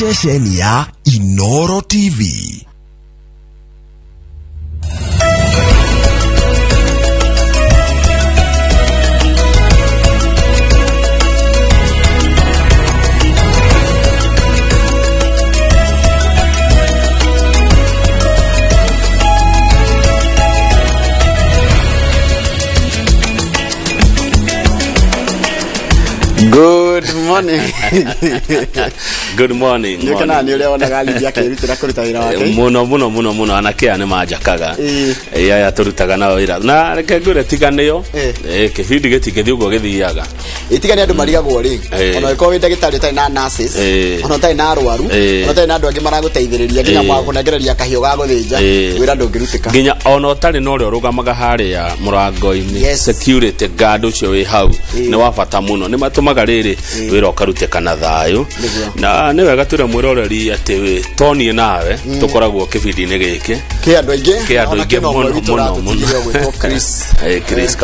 ceceni ya Inoro TV. Good morning. Good morning. Nikana ni ule ona gali yake irutira kuruta wira wake. Muno anake ane majakaga. Ya turutaga na wira. Na reke ngure tiganio. Kibindi gĩtigĩthi ũguo gĩthiaga. Itigani andu marigagwo ri. Ona iko wi ndagĩtarĩ tai na nurses. Ona tai na arwaru. Ona tai na andu angĩ maraguteithĩrĩria nginya mwakunegereria kahiũ ga gũthĩnja. Wira ndũngĩrutĩka. Nginya ona ũtarĩ na ũrĩa ũrũgamaga harĩa mũrango-inĩ. Security guard ũcio wĩ hau nĩ wa bata mũno. Nĩ matumaga rĩrĩ wĩra ũkarutĩka na thayũ. Na nĩ wega tũre mwĩroreri atĩ tonie nawe tũkoragwo kĩbindi-inĩ gĩkĩ kĩ andũ aingĩ mũno Chris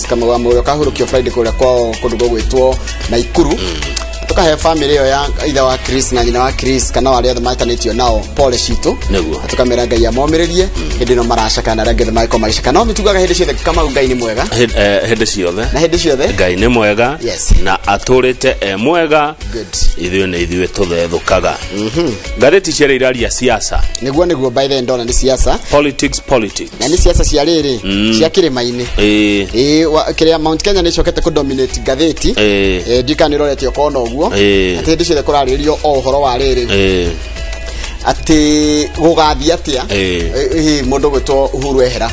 Kamau wa Moyo kahurũkio Friday kũrĩa kwao kũndũ gwĩtwo Naikuru. Tukahe family yo ya either wa Chris na nyina wa Chris kana wale othe matanĩtio nao pole citũ tukamera Ngai amomererie hĩndĩ no maracaka na rangĩ maiko magicaka no mitugaga hĩndĩ ciothe kama Ngai nĩ mwega hĩndĩ ciothe Ngai nĩ mwega na atũrĩte mwega ithuĩ nĩ ithuĩ tũthethũkaga ngathĩti cia iraria siasa nĩguo by the ndona nĩ siasa politics na nĩ siasa cia rĩrĩ cia kĩrĩma-inĩ kĩrĩa Mount Kenya nĩ cokete ku dominate ngathĩti ndikanĩroretio kono ati ndi ciothe kurarĩrio o horo wa rĩrĩ ati gugathia atia mundu gwitwo Uhuru ehera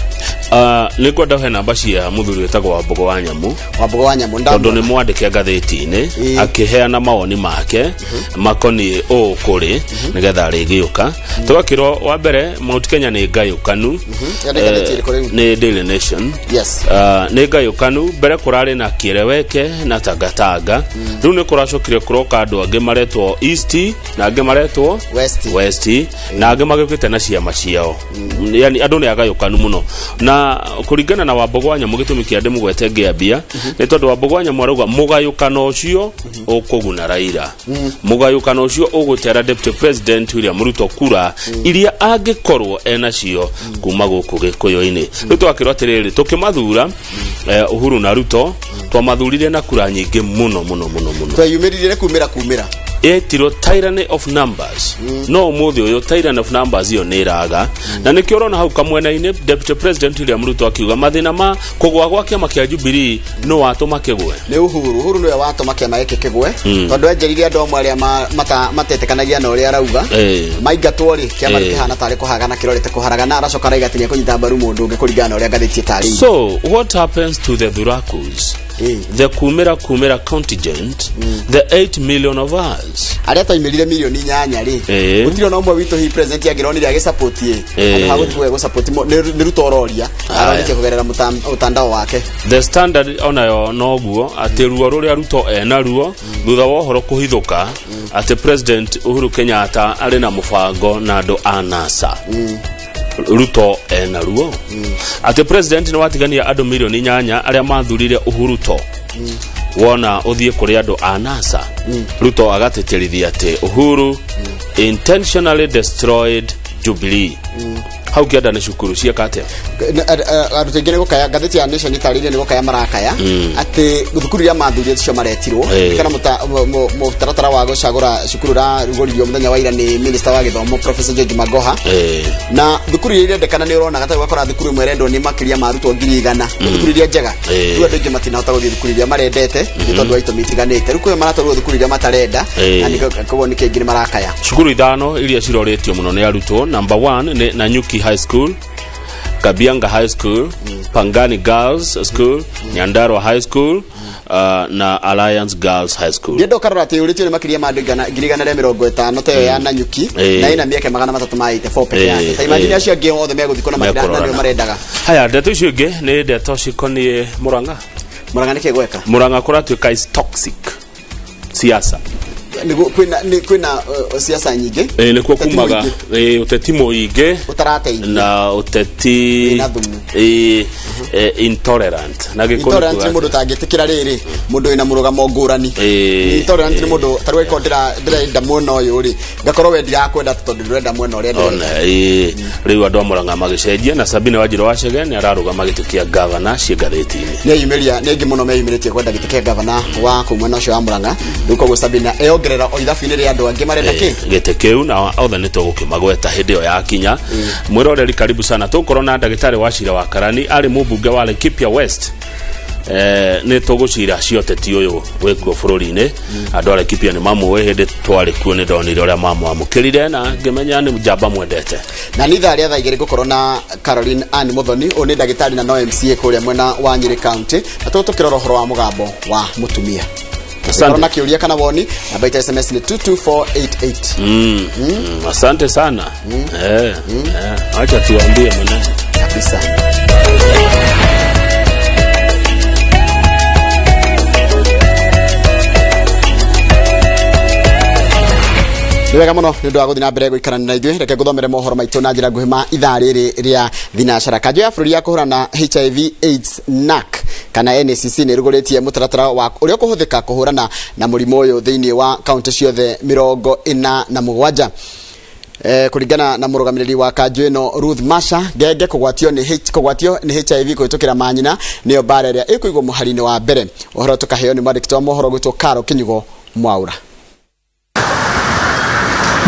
nĩ kwenda he namba cia muthuri wetagwo Wambogo wa Nyamu tondũ nĩ mwandĩke ngathĩti-inĩ akĩheana mawoni make makoniĩ ũkũrĩ nĩgetha rĩgĩũka tũgakĩrwo wa mbere Mount Kenya nĩ ngayũkanu nĩ Daily Nation nĩ ngayũkanu mbere kũrarĩ na Kĩreweke na Tangatanga rĩu nĩ kũracokire kũroka andũ angĩ maretwo East na angĩ maretwo West na angĩ magĩũkĩte na ciama ciao yani andũ nĩ agayũkanu mũno na kuringana na Wambogo wa Nyamu gĩtũmi kĩa ndĩmũgwete ngĩambia nĩ tondũ Wambogo wa Nyamu arauga mũgayũkano ũcio ũkũguna Raila mũgayũkano ũcio ũgũtera Deputy President William Ruto kura iria angĩkorwo enacio kuma gũkũ Gĩkũyũ-inĩ rĩu twakĩrwo atĩrĩrĩ tũkĩmathura Uhuru na Ruto twamathurire na kura nyingĩ mũno twayumĩrire kumĩra etiro tyranny of numbers no mũthĩ ũyũ tyranny of numbers iyo nĩ iraga na nĩkĩo ũrona hau kamwena-inĩ Deputy President William Ruto akiuga mathĩna ma kũgwa gwa kĩama kĩa Jubilee no watũma kĩgwe nĩ Uhuru nĩwe watũma kĩama gĩkĩ kĩgwe tondũ enjeririe andũ amwe arĩa matetekanagia na ũrĩa arauga maingatwo rĩ kĩama kĩhana tarĩ kũhagana kĩrorete kũharagana aracoka araigatinia kũnyita mbaru mũndũ ũngĩ kũringana na ũrĩa ngathĩti ĩtarĩirie so what happens to the Thurakus the kumera contingent the 8 million of us aria taimirire milioni 8 ri gutiro no mwe witu hi president yagironire agisupport ye and hagutwe go support ni Rutororia ararike kugerera mutandao wake the standard onayo noguo ati ruo ruria Ruto ena ruo thutha wa horo kuhithuka ati president Uhuru Kenyatta ari na mubango na andu a NASA Ruto ena ruo ati president ni watigania andu milioni 8 aria mathurire Uhuru to wona uthie kuri andu a NASA Ruto agateterithia ati Uhuru intentionally destroyed Jubilee hau kianda nĩ cukuru cia kate arute ngene gukaya ngathĩti ya Nation itarĩire nĩ gukaya marakaya ati thukuru ya mathurire cio maretirwo kana mutaratara wa gucagura cukuru ra rugoririo muthenya wa ira ni minister wa githomo Professor George Magoha na thukuru iria ndekana nĩ urona gata gwakora thukuru imwe rendo ni makiria marutwo 100 thukuru iria njega rĩu andũ aingĩ matinahota gũthiĩ thukuru iria marendete nĩ tondũ wa itũmi itiganĩte rĩu kwĩ maratwarwo thukuru iria matarenda na nĩkoguo nĩ kĩngĩ marakaya cukuru ithano iria ciroretio mũno nĩ arutwo number 1 nĩ Nanyuki High School, Kabianga High School, Pangani Girls School, Nyandarua High School, na Alliance Girls High School. Ndio karorate uritio ni makiria mandingana girigana rĩa 50 teyo ya Nanyuki na ina miaka 384 peke yake. Ta imagine acio angĩ othe megũthikwo na makira na nĩo marendaga. Haya ndeto icio ingĩ nĩ ndeto cikoniĩ Murang'a nĩ kĩgweka. Murang'a kũratuĩka is toxic siasa. kwina siasa nyingi nikuo kumaga uteti muingi na uteti intolerant na intolerant ni mundu tangitikira riri mundu ina murugamo ngurani intolerant ni mundu tarwe ko ndira muno uyu ri ngakorwo we ndirakwenda tondu ndurenda muno ria riu andu amuranga magicenjia na Sabina Wajiro wacege ni ararugama gĩtĩ kĩa gavana ciĩngathĩti-inĩ ni yumiria ni ngi muno meyumiritie kwenda gĩtĩ kĩa gavana wa kumwena ucio wa Murang'a riu koguo Sabina eongerera o ithabu-inĩ ria andu angi marenda ki gĩtĩ kĩu na othe ni tũgũkĩmagweta hĩndĩ ĩyo yakinya mwiroreri karibu sana tukorwo na ndagĩtarĩ wa cira wa Karani ari mũmbunge wa Laikipia West ne tugucira cioteti uyu wekuo bururi-ini andu ara Laikipia ni mamwe hindi twari kuo ni ndonire uria mamwamukirire na ngimenya ni njamba mwendete na ni tharia tha igiri gukorwo na Caroline Ann Muthoni oni ndagitari na no MCA kuria mwena wa Nyeri County na tukirora horo wa mugambo wa mutumia asante na kiuria kana woni na baita SMS ni 22488 asante sana acha tuambie mwana kabisa. Niwega muno ni ndwa guthina mbere guikarana na ithuĩ reke guthomere mohoro maitũ na njĩra nguhĩ ma ithaa rĩrĩ rĩa thinacara. Kanjũ ya bũrũri ya kũhũrana HIV AIDS NAC kana NCC nĩ rũgũrĩtie mũtaratara wa ũrĩa kũhũthĩka kũhũrana na mũrimũ ũyũ thĩinĩ wa kaunti ciothe 47 kuringana na mũrũgamĩrĩri wa kanjũ ĩno Ruth Masha ngenge kũgwatio nĩ HIV kũhĩtũkĩra manyina nĩyo bara ĩrĩa ĩkũigwo mũhari-inĩ wa mbere. Ũhoro tũkaheo nĩ mwandĩki wa mohoro gwĩtwo Karo Kinyugo Mwaura.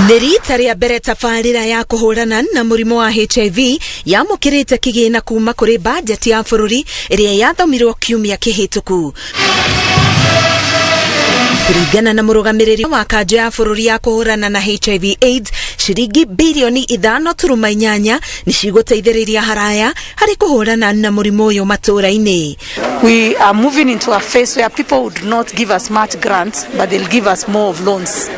Nĩrita rĩa mbere tabarĩra ya kũhũrana na mũrimũ wa HIV yamũkĩrĩte kĩgĩna kuma kũrĩ bajeti ya bũrũri ĩrĩa yathomirwo kiumia kĩhĩtũku. Kuringana na mũrũgamĩrĩri wa kanjũ ya bũrũri ya kũhũrana na HIV AIDS, ciringi bilioni 5.8 nĩ cigũteithĩrĩria haraya harĩ kũhũrana na mũrimũ ũyũ matũũra-inĩ. We are moving into a phase where people would not give us much grants, but they'll give us more of loans.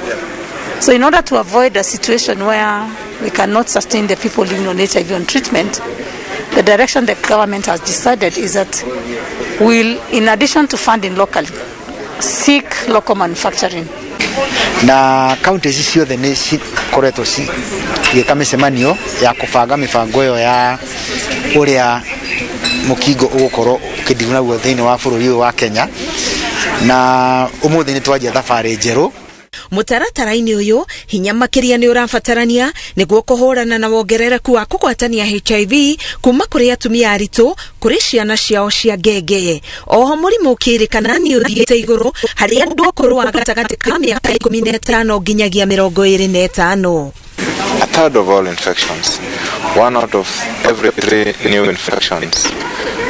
So in order to avoid a situation where we cannot sustain the people living on HIV on treatment, the direction the government has decided is that we'll, in addition to funding locally, seek local manufacturing. Na county ciothe nĩ cikoretwo cigĩka mĩcemanio ya kũbanga mĩbango ĩyo ya ũrĩa mũkingo ũgũkorwo ũkĩndigwo naguo thĩinĩ wa bũrũri ũyũ wa Kenya, na ũmũthĩ nĩ twanjia thabarĩ njerũ. Mũtaratara-inĩ ũyũ hinya makĩria nĩ ũrabatarania nĩguo kũhũrana na wongerereku wa kũgwatania HIV kuma kũrĩ atumia aritũ kũrĩ ciana ciao cia ngenge. Oho mũrimũ ũkĩrĩkana nĩ ũthiĩte igũrũ harĩ andũ akũrũ wa gatagatĩ ka mĩaka 15 nginyagia 25. A third of all infections, 1 out of every 3 new infections,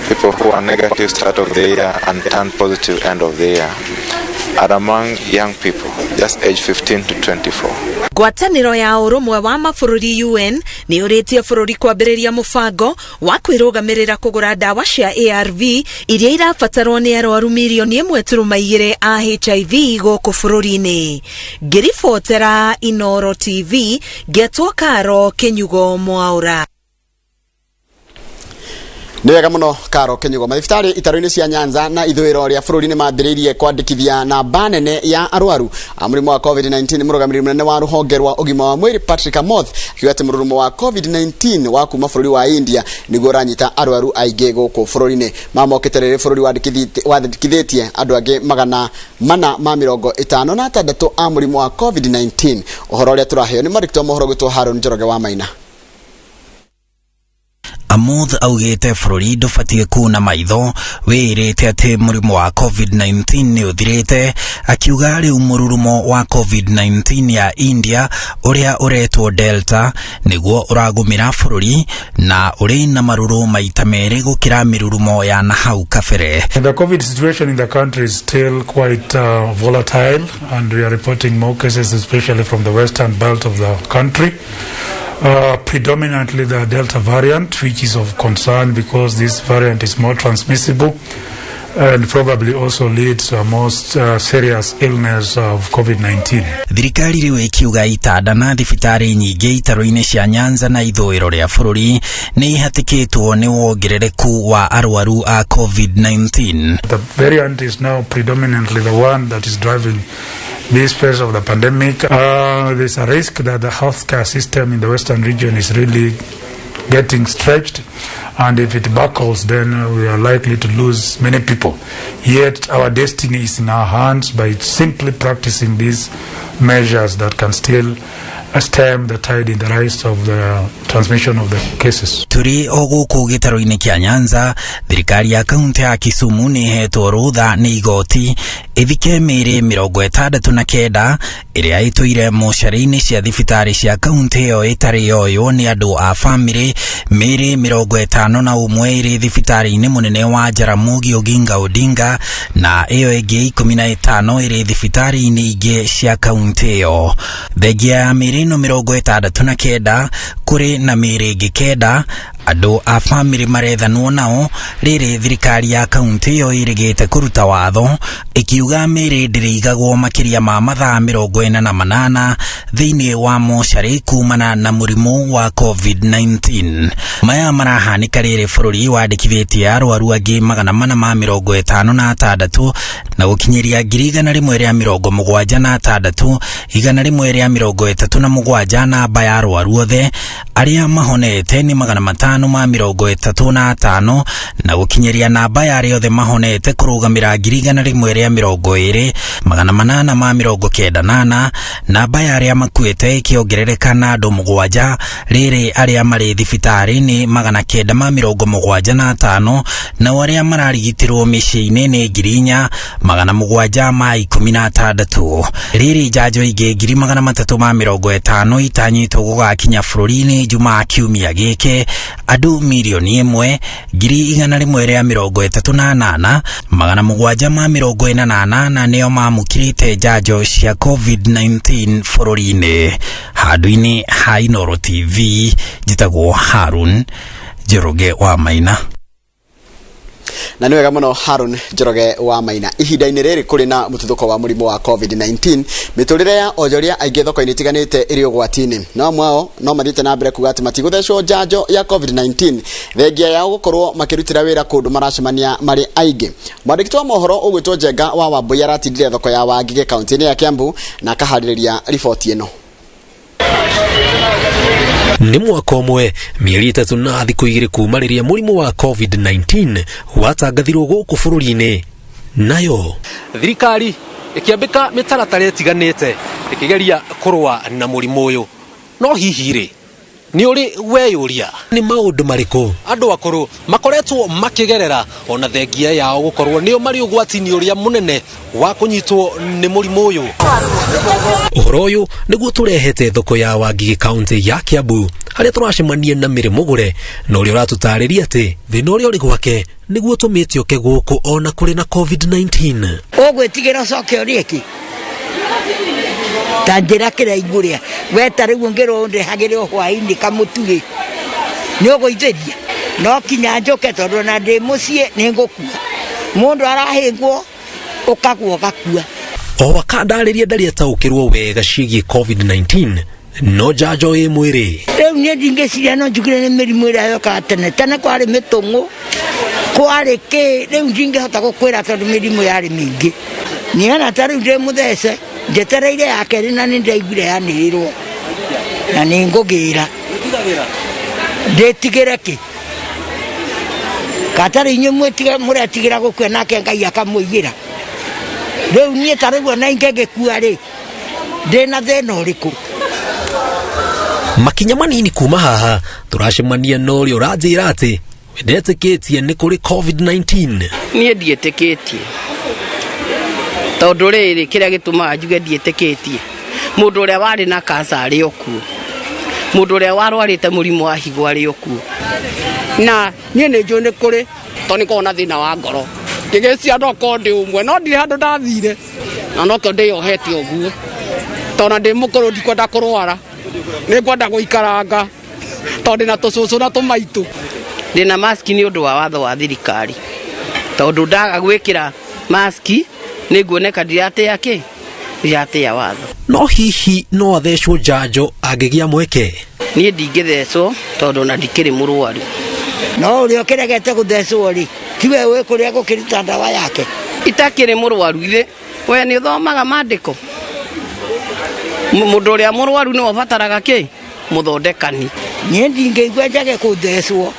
people who are negative start of the year and turn positive end of the year, are among young people, just age 15 to 24. Ngwatanĩro ya ũrũmwe wa mabũrũri UN nĩ ũrĩtie bũrũri kwambĩrĩria mũbango wa kwĩrũgamĩrĩra kũgũra ndawa cia ARV iria irabatarwo nĩ arwaru milioni 1.2 a HIV gũkũ bũrũri-inĩ. Ngĩribotera Inoro TV, ngetwo Karo Kinyugo Mwaura. Niwega muno Karo Kinyugo. Mathibitarĩ itaro-inĩ cia Nyanza na ithũĩro rĩa bũrũri nĩ mambĩrĩirie kwandĩkithia namba nene ya arwaru a mũrimũ wa COVID-19. Mũrũgamĩrĩri mũnene wa rũhonge rwa ũgima wa mwĩrĩ Patrick Amoth akiuga atĩ mũrimũ wa COVID-19 wa kuma bũrũri wa India nĩguo ũranyita arwaru aingĩ gũkũ bũrũri-inĩ. Mamokĩte rĩrĩ bũrũri wandĩkithĩtie andũ angĩ 456 a mũrimũ wa COVID-19. Ũhoro ũrĩa tũraheo nĩ mwandĩki wa mohoro gwĩtwo Harun Njoroge wa Maina. Amoth augĩte bũrũri ndũbatiĩ kuuna maitho wĩrĩte atĩ mũrimũ wa COVID-19 nĩ ũthirĩte, akiuga rĩu mũrurumo wa COVID-19 ya India ũrĩa ũretwo Delta nĩguo ũragũmĩra bũrũri na ũrĩ na marũrũ maita merĩ gũkĩra mĩrurumo ya nahau kabere. The COVID situation in the country is still quite volatile, and we are reporting more cases especially from the western belt of the country. Predominantly the Delta variant, which is of concern because this variant is more transmissible and probably also leads to a most serious illness of COVID-19. Thirikari rĩu ikiuga itandana thibitarĩ nyingĩ itaro-inĩ cia Nyanza na ithũĩro rĩa bũrũri nĩ ihatĩkĩtwo nĩ wongerereku wa arwaru a COVID-19. The variant is now predominantly the one that is driving this phase of the pandemic. There's a risk that the healthcare system in the Western region is really getting stretched, and if it buckles, then we are likely to lose many people. Yet our destiny is in our hands by simply practicing these measures that can still stem the tide in the rise of the transmission of the cases. Turi oguku gitaro-ini kia Nyanza, thirikari ya kaunti ya Kisumu ni hetwo rutha ni igoti ithike mĩĩrĩ 69 iria ituire mocarĩ-inĩ cia thibitari cia kaunti ĩyo ĩtarĩ yoywo nĩ andũ a bamĩrĩ. Mĩĩrĩ 51 ĩrĩ thibitari-inĩ mũnene wa Jaramogi Oginga Odinga na ĩyo ĩngĩ 15 ĩrĩ thibitari-inĩ ingĩ cia kaunti ĩyo. Thengia ya mĩĩrĩ 69 kũrĩ na mĩĩrĩ ĩngĩ 9 andũ a bamĩrĩ marethanwo nao. Rĩrĩ thirikari ya kaunti ĩyo ĩrĩgĩte kũruta watho ikiuga mĩĩrĩ ndĩrĩigagwo makĩria ma mathaa 48 thĩinĩ wa mocarĩ kumana na mũrimũ wa COVID-19. Maya marahanĩka rĩrĩ bũrũri wandĩkithĩtie arwaru angĩ 456 na gũkinyĩria 176 137 namba ya arwaru othe arĩa mahonete nĩ 535 na gũkinyĩria namba ya arĩa othe mahonete kũrũgamĩra 120 898. Namba ya arĩa makuĩte ĩkĩongerereka na andũ 7. Rĩrĩ arĩa marĩ thibitarĩ nĩ 975 na arĩa mararigitirwo mĩciĩ-inĩ nĩ 4,716. Rĩrĩ njanjo ingĩ 350 itanyĩtwo gũgakinya bũrũri-inĩ Jumaa kiumia gĩkĩ. Andũ milioni 1,138 748 nĩo mamũkĩrĩte njanjo cia COVID-19 bũrũri-inĩ. Handũ-inĩ ha Inooro TV, njĩtagwo Harun Njoroge wa Maina. Na nĩ wega mũno Harun Njoroge wa Maina. Ihinda-inĩ rĩrĩ kũrĩ na mũtuthũko wa mũrimũ wa COVID-19, mĩtũrĩre ya onjoria aingĩ thoko-inĩ itiganĩte ĩrĩ ũgwati-inĩ. No amwe ao no mathiĩte na mbere kuga atĩ matigũthecwo njanjo ya COVID-19 thengia yao gũkorwo makĩrutĩra wĩra kũndũ maracemania marĩ aingĩ. Mwandĩki wa mohoro ũgwĩtwo Njenga wa Wambũi aratindire thoko ya Wangige kaunti-inĩ ya Kiambu na akaharĩrĩria riboti ĩno. Nĩ mwaka ũmwe mĩeri 3 na thikũ 2 kuma rĩrĩa mũrimũ wa COVID-19 watangathirwo gũkũ bũrũri-inĩ. Nayo thirikari ĩkĩambĩka mĩtaratara ĩtiganĩte ĩkĩgeria kũrũa na mũrimũ ũyũ. No hihi rĩ nĩ ũrĩ weyũria nĩ maũndũ marĩkũ andũ akũrũ makoretwo makĩgerera ona thengia yao gũkorwo nĩo marĩ ũgwati-inĩ ũrĩa mũnene wa kũnyitwo nĩ mũrimũ ũyũ? Ũhoro ũyũ nĩguo tũrehete thoko ya Wangige kaunti ya Kiambu harĩa tũracemania na Mĩrĩ Mũgũre na ũrĩa ũratũtarĩria atĩ thĩna ũrĩa ũrĩ gwake nĩguo tũmĩte oke gũkũ ona kũrĩ na COVID-19. Ũgwĩtigĩra ũcoke ũrĩe kĩ? Tanjĩra kĩraigũrĩa weta rĩu ngĩrwo ndĩhagĩre hwaĩ-inĩ kamũtugĩ nĩ ũgũithĩria no kinya njoke tondũ na ndĩ mũciĩ nĩ ngũkua. Mũndũ arahĩngwo ũkagwa ũgakua. O akandarĩria ndarĩ ataũkĩrwo wega ciĩgiĩ COVID-19 no njanjo ĩ mwĩrĩ. Rĩu niĩ ndingĩciria no njugire nĩ mĩrimũ ĩrĩa yokaga tene kwarĩ mĩtũng'ũ kwarĩ kĩ. Rĩu ndingĩhota gũkwĩra tondũ mĩrimũ yarĩ mĩingĩ. Niona ta rĩu ndĩ mũthece njetereire ya kerĩ na nĩ ndaiguire yanĩrĩrwo na nĩ ngũgĩra ndĩtigĩre kĩ katarĩ inyuĩ mũretigĩra gũkua nake Ngai akamũigĩra. Rĩu niĩ ta rĩu ona ingĩgĩkua rĩ ndĩna thĩna ũrĩkũ? Makinya manini kuma haha tũracemania na ũrĩa ũranjĩra atĩ ndetĩkĩtie nĩ kũrĩ COVID-19. Niĩ ndiĩtĩkĩtie tondũ rĩrĩ kĩrĩa gĩtũmaga njuge ndiĩtĩkĩtie mũndũ ũrĩa warĩ na kansa arĩ okuo, mũndũ ũrĩa warwarĩte mũrimũ wa higo arĩ okuo. Na niĩ nĩ njũĩ nĩ kũrĩ tondũ nĩkoragwo na thĩna wa ngoro ngĩgĩcia ndoko ndĩ ũmwe no ndirĩ handũ ndathire na nokĩo ndĩyohete ũguo tondũ ndĩ mũkũrũ ndikwenda kũrwara nĩ ngwenda gũikaranga tondũ na tũcũcũ na tũmaitũ. Ndĩna maski nĩ ũndũ wa watho wa thirikari tondũ ndaga gwĩkĩra maski nĩ nguoneka ndiratĩa kĩ ndiratĩa watho. No hihi no athecwo njanjo angĩgĩa mweke? Niĩ ndingĩthecwo tondũ na ndikĩrĩ mũrwaru. No ũrĩa ũkĩregete gũthecwo rĩ tiwe wĩ kũrĩa gũkĩruta ndawa yake? Itakĩrĩ mũrwaru ithe we nĩ ũthomaga maandĩko Mũndũ ũrĩa mũrwaru nĩ wabataraga kĩ mũthondekani. Niĩ ndingĩigua njage kũthecwo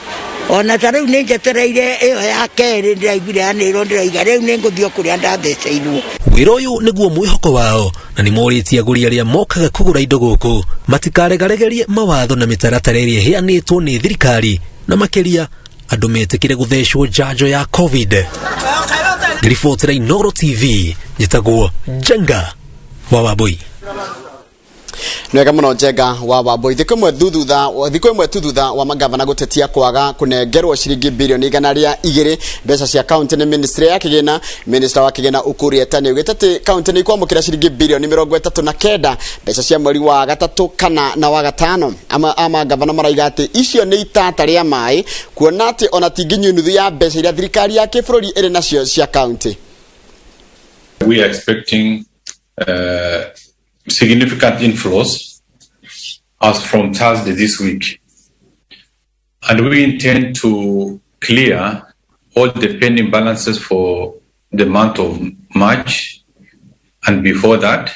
ona tarĩu nĩ njetereire ĩyo ya kerĩ ndĩraiguire yanĩrwo ndĩraiga rĩu nĩ ngũthiĩ kũrĩa ndatheceirwo. Wĩra ũyũ nĩguo mwĩhoko wao na nĩ morĩtie agũri arĩa mokaga kũgũra indo gũkũ matikaregaregerie mawatho na mĩtaratara ĩrĩa ĩheanĩtwo nĩ thirikari na makĩria andũ metĩkire gũthecwo njanjo ya COVID. Ngiribotera Inooro TV njĩtagwo Jenga wa Wambui. Nwega muno Jenga wa Wambui. Thikũ imwe tu thutha wa magavana gũtetia kwaga kũnengerwo ciringi bilioni 200 mbeca cia county nĩ ministry ya kĩgĩna. Minister wa kĩgĩna Ukuri Yatani augĩte atĩ county nĩ ikwamũkĩra ciringi bilioni 39 mbeca cia mweri wa gatatũ kana na wa gatano. Ama gavana maraiga atĩ icio nĩ itata rĩa maĩ kuona atĩ ona tinginyu nuthu ya mbeca iria thirikari ya kĩbũrũri ĩrĩ nacio cia county. We are expecting significant inflows as from Thursday this week. And we intend to clear all the pending balances for the month of March and before that.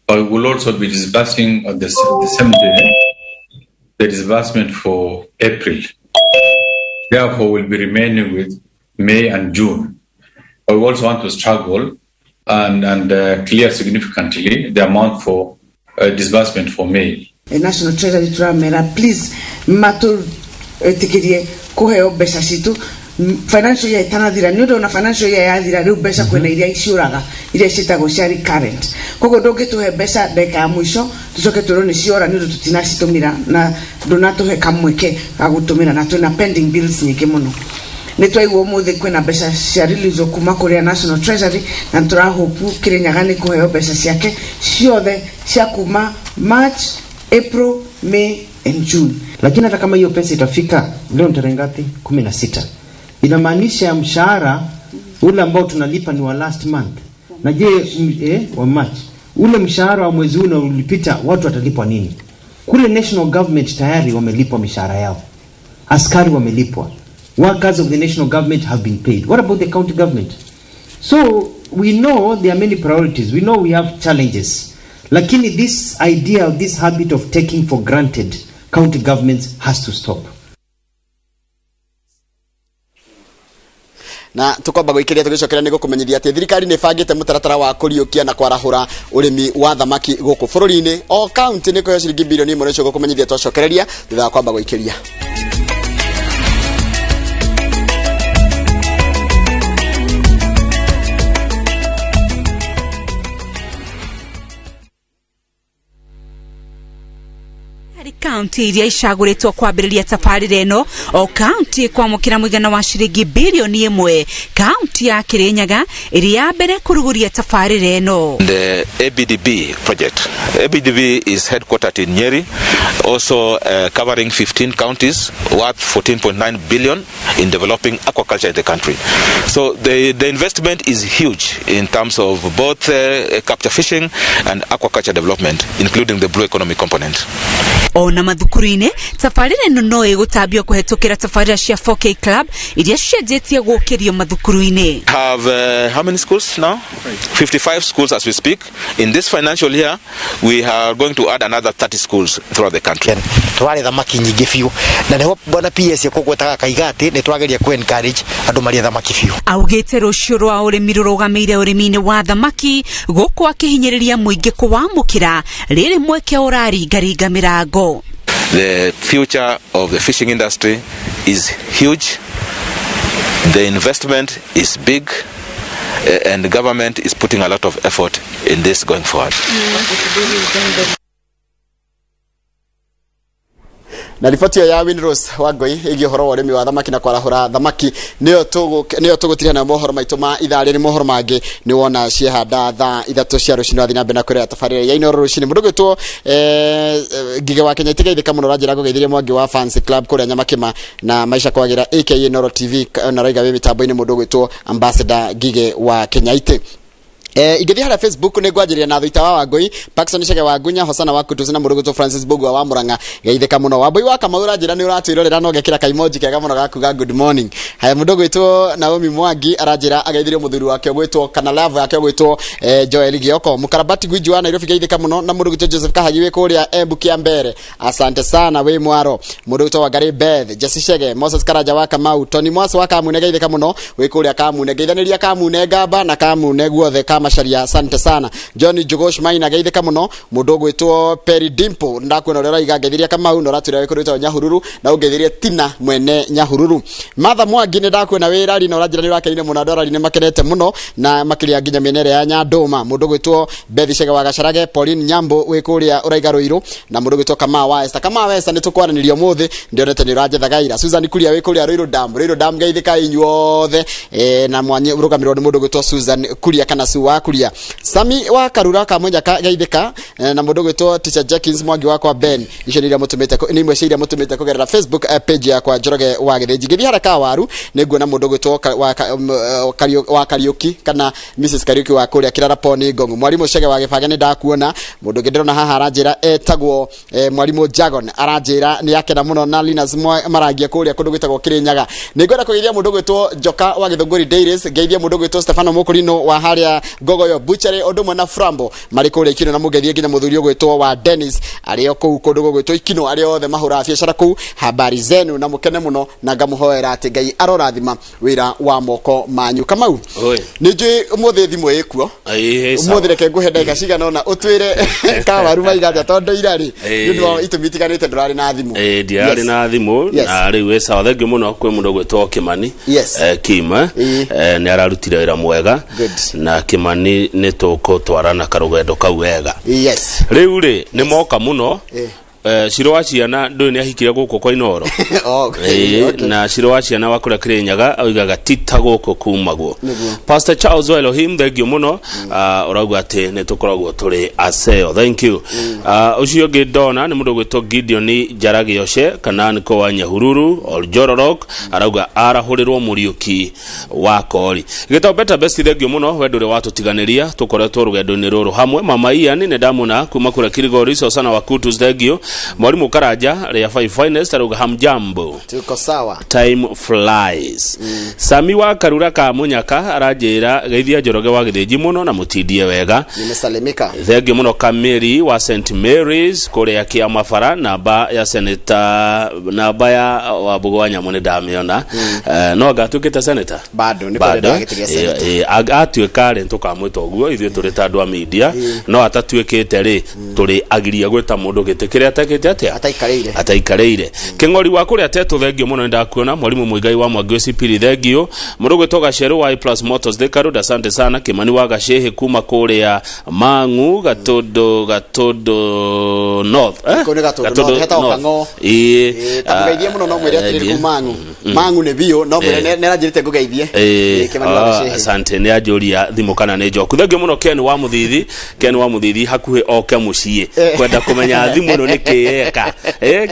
But we will also be disbursing on the same day the disbursement for April. Therefore, we'll be remaining with May and June. But we also want to struggle and clear significantly the amount for disbursement for May. National Treasury Tramera, please, matu tikirie kuheo mbeca citu financial year itanathira ni undu na financial year yathira riu mbeca kwena iria iciuraga iria citagwo cia recurrent koguo ndungituhe mbeca ndeka ya mwisho tucoke turo ni ciora ni undu tutinacitumira na ndunatuhe kamweke ga gutumira na tuna pending bills nyingi muno. Nitwaigwo muthi kwena mbeca cia release kuma kuri National Treasury na turahopu Kirinyaga ni kuheo mbeca ciake ciothe cia kuma March, April, May and June. Lakini hata kama hiyo pesa itafika leo tarehe ngapi? 16. Inamaanisha mshahara ule ambao tunalipa ni wa last month. Na je wa March. Ule mshahara wa mwezi huu ulipita watu watalipwa nini? Kule national government tayari wamelipwa mishahara yao. Askari wamelipwa. Workers of the national government have been paid. What about the county government? So we know there are many priorities. We know we have challenges. Lakini this idea of this habit of taking for granted county governments has to stop. Na tukwamba gwikiria tugicokera ni gukumenyithia ati thirikari ni bangite mutaratara wa kuriukia na kwarahura urimi wa thamaki guku bururi-ini o county ni kuyo ciringi bilioni 1 nicio gukumenyithia twacokereria thutha wa kwamba gwikiria. County iria icaguritwo kwambĩrĩria tabarĩra ĩno o county kwamũkĩra mũigana wa ciringi bilioni 1. County ya Kirinyaga ĩrĩ ya mbere kũrugũria tabarĩra ĩno. The ABDB project. ABDB is headquartered in Nyeri, also covering 15 counties worth 14.9 billion in developing aquaculture in the country. So the investment is huge in terms of both capture fishing and aquaculture development, including the blue economy component. Ona mathukuru-inĩ tabarĩra ĩno no ĩgũtambio kũhetũkĩra tabarĩra cia 4K Club iria cianjĩtie gũkĩrio mathukuru-inĩ. Have how many schools now? 55 schools as we speak. In this financial year, we are going to add another 30 schools throughout the country. Tware thamaki nyingi biũ na neho bwana PS kũgwetaga kaigati nĩ twageria ku encourage andũ marĩa thamaki biũ. Augĩte rũciũ rwa ũrĩmi rũrũgamĩire ũrĩmi-inĩ wa thamaki gũkũ akĩhinyĩrĩria mũingĩ kũwamũkĩra rĩrĩ mweke ũraringaringa mĩrango. The future of the fishing industry is huge. The investment is big, and the government is putting a lot of effort in this going forward. Na ripoti ya Winrose Wangoi ĩgiĩ ũhoro wa ũrĩmi wa thamaki na kwarahũra thamaki nĩyo tũgũtiria na mohoro maitũ ma itharĩ nĩ mohoro mangĩ nĩ wona ciehanda thaa 3 cia rũcinĩ wa thina mbena kwĩra tabarĩra ya Inooro rũcinĩ mũndũ gwĩtwo Ngige wa Kenya itigeithĩka mũno ranjĩra gũgeithirie mwangi wa Fancy Club kũrĩa Nyamakima na maisha kwagĩra aka Inooro TV na raiga wĩ mitambo-inĩ mũndũ gwĩtwo Ambassador Ngige wa Kenya ite. Ingethi hara Facebook ne gwajiria na thuita wa Wangui Paxson Shege wa Gunya Hosana wa Kutusi na Muruguto Francis Bogwa wa Muranga geithika muno Wambui wa Kamaura njira ni uratwirorera no gekira ka emoji kega muno gakuga good morning haya mudogo itwo Naomi Mwangi arajira ageithirio muthuri wake gwitwo kana love yake gwitwo Joel Gioko mukarabati gwiji wa Nairobi geithika muno na Muruguto Joseph Kahagiwe kuria Embu Kiambere asante sana we mwaro Muruguto wa Gary Beth Jesse Shege Moses Karaja wa Kamau Tony Mwasi wa Kamune geithika muno we kuria Kamune geithaniria Kamune Ngamba na Kamune guothe Macharia asante sana Johnny Jogosh Maina geithika muno mudogo itwo Perry Dimpo ndakwona rera igageithiria Kamau no ratwira we kuria Nyahururu na ugeithiria Tina mwene Nyahururu Matha Mwangi ni ndakwona wirari no rajira ni rakerine muno ndorari ni makenete muno na makiria nginya menere ya Nyandoma mudogo itwo Bethi Shega wa Gacarage Pauline Nyambo we kuria uraigaroiro na mudogo itwo Kama Westa ni tukwaranirio muthi ndionete ni rajetha gaira Susan Kuria we kuria Roiro Dam geithika inyuothe na mwanye urugamirwo ni mudogo itwo Susan Kuria kana Suwa Kuria Sami wa Karura kamwenja geithika na mudogo itwo Teacher Jackins Mwangi wakwa Ben ichenira mutumite ni mweciria mutumite kugerera Facebook page yakwa Njoroge wa Githĩnji ngithi haraka waru niguo na mudogo itwo wa Kariuki kana Mrs Kariuki wa kuria Kirara Poni Ngongo mwalimu Shege wa Gĩbage ni ndakuona mundu ngidirona haha aranjira etagwo mwalimu Jagon aranjira ni yake na muno na Linus Maragia kuria kundu gwitagwo Kirinyaga ningwenda kugeithia mudogo itwo Joka wa Githunguri Dairies geithia mudogo itwo Stefano Mukurino wa haria Gogoyo Butchery odumwe na Frambo marikore ikino na mugethie nginya muthuri gwitwo wa Dennis ario kuu kundu gwitwo ikino ario othe mahura biacara kuu habari zenu na mukene muno na ngamuhoera ati Ngai arorathima wira wa moko manyu Kamau ninjui umuthi thimu ikuo umuthi reke nguhe ndagika cigana ona utwire kawaru maigaja tondu irari ndu itumitiganite ndurari na thimu ndiari na thimu na riu we sawa thengi muno kwi mundu gwitwo Kimani Kima ni ararutire wira mwega na Kimani ni tuko twarana karugendo kau wega riu ri ni moka muno Shiro wa ciana ndu ni ahikire guko kwa Inoro na Shiro wa ciana wakura Kirinyaga augaga tita guko kumagwo Pastor Charles Elohim thengio muno urauga ati ni tukoragwo turi aseo thank you ucio ngidona ni mundu gwitwo Gideon Jaragioce kana niko wa Nyahururu Oljororok arauga arahurirwo muriuki wa Kori gito better best thengio muno we nduri watutiganiria tukoretwo rugendo ni ruru hamwe mama Ian ni ndamuna kuma kura Kirigori so sana wa Kutus thengio mwalimu Karaja Rea 5 finest aruga hamjambo tuko sawa time flies Sami wa Karura ka Munyaka arajira geithia Njoroge wa Githĩnji muno na mutindie wega nimesalimika thengio muno Kameri wa St Mary's kuria kia mafara namba ya senator namba ya Wabugwa Nyamune ndamiona no gatukite senator bado ni kwa ndagitigia senator agatuika ri tukamwita uguo ithuĩ turi ta andu a media no atatuikite ri turi agiria gwita mundu gitikire ataikarĩire king'ori wa kuria tetu thengio muno ndakuona mwalimu Muigai wa Mwangi Cipiri thengio mundu gwitoga Sheru wa Plus Motors Dekaru asante sana Kimani wa Gashehe kuma kuria Mang'u gatodo north gatodo heta okango takugeithie muno no mwire atiri ku Mang'u ne bio no mwire ne rajirite kugeithie Kimani wa Gashehe asante ne ajuria thimu kana ne njoku thengio muno Ken wa Muthithi hakuhe oke mucie kwenda kumenya thimu no nikieka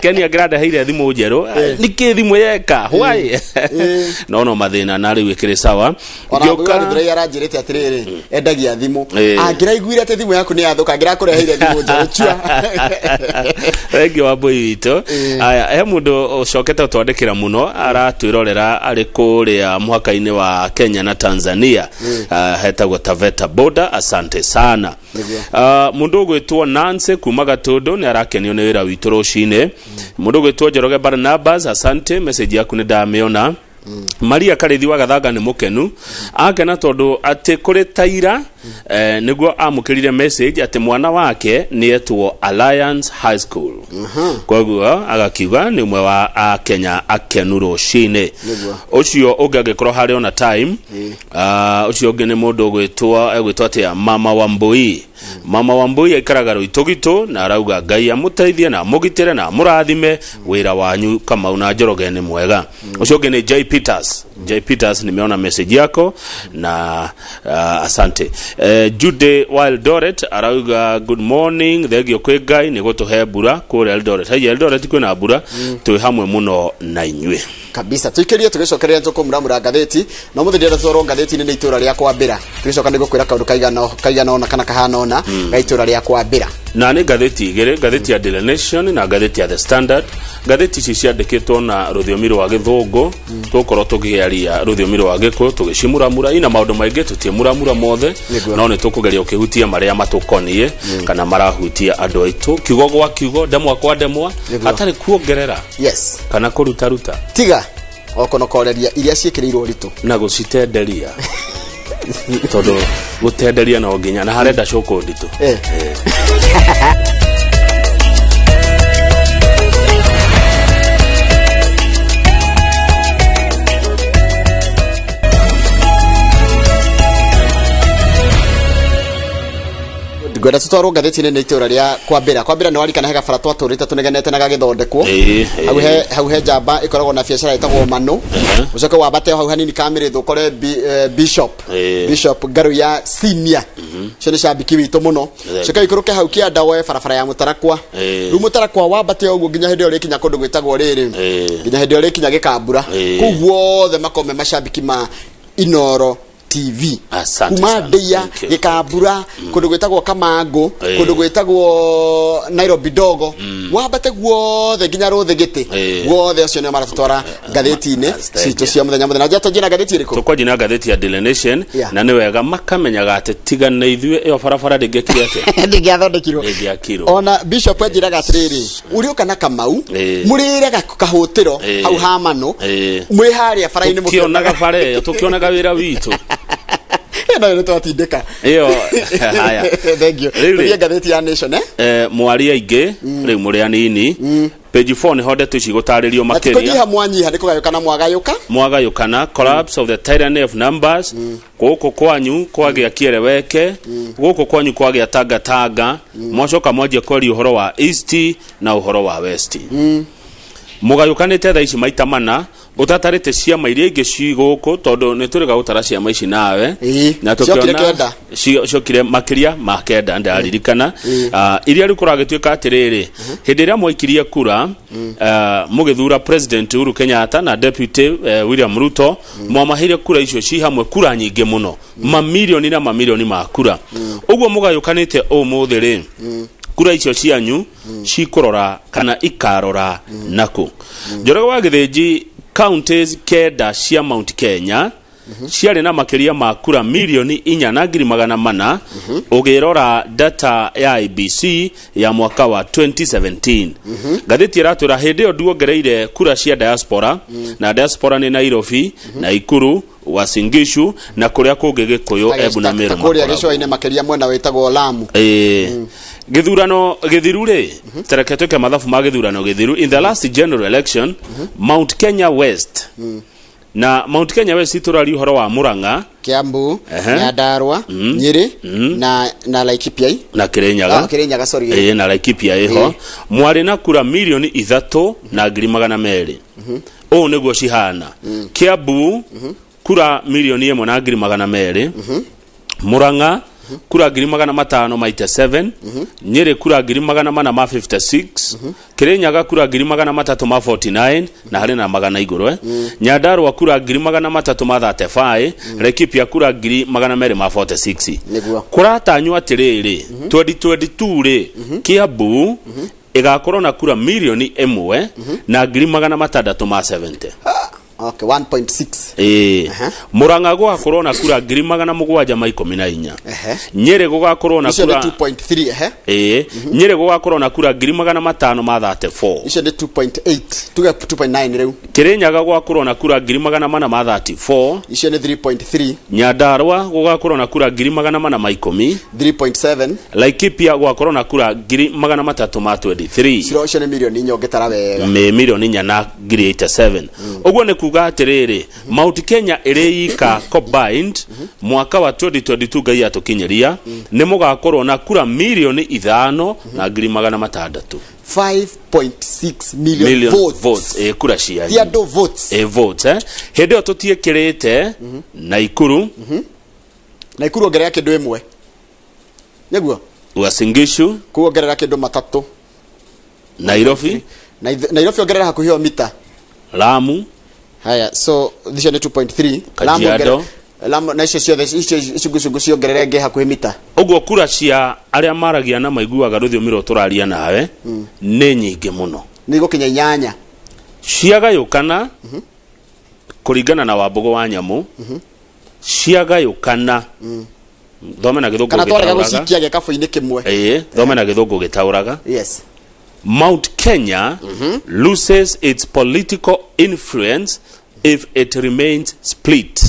Ken agrada haire thimu njeru niki thimu yeka why no mathina na riu ikire sawa ngioka ndire yarajirite atiriri endagia thimu angiraiguire ate thimu yaku ni yathuka ngira kureheire thimu njeru chua wengi wa boito aya he mundu ucokete utwandikira muno aratwirorera ari kuria muhaka-ini wa Kenya na Tanzania hetagwo Taveta border asante sana mundu gwitwo Nancy kuma Gatundu ni arakenio ni wira witu rucine mundu gwitwo Njoroge Barnabas asante message yaku ni ndamiona Maria Karithi wa Gathaga ni mukenu akena tondu ati kuri taira niguo amukirire message ati mwana wake ni etwo Alliance High School koguo agakiuga ni umwe wa Kenya akenu rucine ucio ungagikorwo hari ona time ucio ungi ni mundu gwitwo ati Mama Wambui aikaraga Ruitugito na arauga Ngai amuteithie na mugitire na murathime wira wanyu Kamau na Njoroge ni mwega ucio ungi ni J Peters J Peters, nimeona message yako na asante. Jude Wildoret arauga good morning, thegio kwe Ngai ni gutuhe mbura kuri Eldoret. Hai Eldoret kwina mbura twi hamwe muno na inywe kabisa. Tuikirie tugicokereria tukumura ngatheti no muthiri ndatwaro ngatheti ni itura ria kwambira tugicoka ni gukwira kaundu kaigana ona kana kahana ona ga itura ria kwambira na ni ngatheti igere, ngatheti ya Daily Nation na ngatheti ya The Standard. Ngatheti ici ciandikitwo na rũthiomi rwa gĩthũngũ tukorwo tugiaria rũthiomi rwa gĩkũ tugicimuramura ina maundu maingi tutiemuramura mothe no ni tukugeria ukihutia maria matukonie kana marahutia andu aitu kiugo gwa kiugo ndemwa kwa ndemwa hatari kuongerera kana kuruta ruta tiga okonokoreria iria ciikirirwo ritu na gucitenderia todo gutenderia no nginya na harenda coko nditu gwenda tutwarwo ngatheti-inĩ nĩ itura ria kwambira ni warikana hega bara twaturite tunegenete na gagithondekwo hau he njamba ikoragwo na biacara itagwo manu ucoke wabate hau hanini kamirithu ukore bishop ngaru ya senior cio nĩ cambiki witũ mũno coke ikuruke hau kĩanda woe barabara ya Mũtarakwa rĩu Mũtarakwa wabate ũguo nginya hĩndĩ ĩyo rĩkinya kũndũ gwĩtagwo rĩrĩ nginya hĩndĩ ĩyo rĩkinya gĩkambura kũu guothe makome macambiki ma Inoro TV kuma ndia gikambura kundu gwetagwo Kamango kundu gwetagwo Nairobi dogo wabate guothe nginya ruthe giti guothe ucio ni maratwara ngatheti-ini citu cia muthenya muthenya jato jina ngatheti iriku tukwajina ngatheti ya Daily Nation na ni wega makamenyaga ati tigana ithuĩ iyo barabara ndingĩkire ate ndingĩathondekirwo ona bishop ajiraga atiriri uriuka na Kamau murire kahutiro hau hamano mwiharia bara-ini mukionaga bare tukionaga wira witu na twatindika iyo haya thank you rĩu ngatheti ya Nation mwari aingĩ rĩu muri anini page 4 ni honde tuci gutaririo makiria tukiha mwanyiha ni kugayukana mwagayukana collapse of the tyranny of numbers guku kwanyu kwagia kiereweke guku kwanyu kwagia tanga mwacoka mwanjia kwari uhoro wa east na uhoro wa west mugayukanite tha ici maita mana utatarite ciama iria ingi ciguku tondu ni turiga gutara ciama ici nawe na tukiona ciokire makiria ma kenda ndaririkana iria rikuragituika atiriri hindi iria mwikirie kura mugithura president Uhuru Kenyatta na deputy William Ruto mwamahire kura icio ci hamwe kura nyingi muno mamilioni na mamilioni ma kura uguo mugayukanite umuthi ri kura icio cianyu cikurora kana ikarora naku njoroge wa githinji counties kenda cia Mount Kenya ciarĩ na makiria ma kura milioni 4,400 ugirora data ya IBC ya mwaka wa 2017 ngatheti iratwira hindi yo nduongereire kura cia diaspora na diaspora ni Nairobi na Ikuru Uasin Gishu na kuria kungi Gikuyu Embu na Meru kuria gicwa-ini makiria mwena wetagwo Lamu githurano githiru ri tereketuke mathafu ma githurano githiru in the last general election Mount Kenya West na Mount Kenya West iturari uhoro wa Murang'a Kiambu Nyandarua Nyeri na Laikipia na Kirinyaga sorry na Laikipia iho mwari na kura milioni 3 na 200,000 o niguo cihana Kiambu kura milioni 1 na 200,000 Murang'a kura 500,000 maita 7 Nyeri kura 456 Kirinyaga kura 349 na hari na magana iguru Nyandarua kura 335 Laikipia kura 246 kuratanywa atiriri 2022 ri Kiambu igakorwo na kura milioni 1 na 670 okay 1.6 Murang'a gugakorwo na kura 714 Nyeri gugakorwo na kura 2.3 Nyeri gugakorwo na kura 534 icio ni 2.8 2.9 riu Kirinyaga gugakorwo na kura 434 icio ni 3.3 Nyandarua gugakorwo na kura 410 3.7 Laikipia gugakorwo na kura 323 icio ni milioni nyongetara wega milioni 487 uguo ni kuga kuga atiriri Mount Kenya irika combined mwaka wa 2022 gai atukinyeria ni mugakorwo na kura milioni 5 na ngiri magana 600 5.6 million votes kura cia Theado votes votes hende otutiekirite Naikuru Naikuru ongerera kindu imwe niguo Uasin Gishu kuongerera kindu matatu Nairobi Nairobi ongerera hakuhio mita Lamu haya so this is 2.3 Lamu na icio ciothe ciongerera nge hakuhi mita uguo kura cia aria maragia na maiguaga rũthiomi rwo tũraria nawe nĩ nyingĩ mũno nĩ gũkinya 8 ciagayũkana kũringana na Wambugu wa Nyamu ciagayũkana thome na gĩthũngũ kana twarega gũcikia gĩkabũ-inĩ kĩmwe thome na gĩthũngũ gĩtaũraga yes Mount Kenya loses its political influence if it remains split.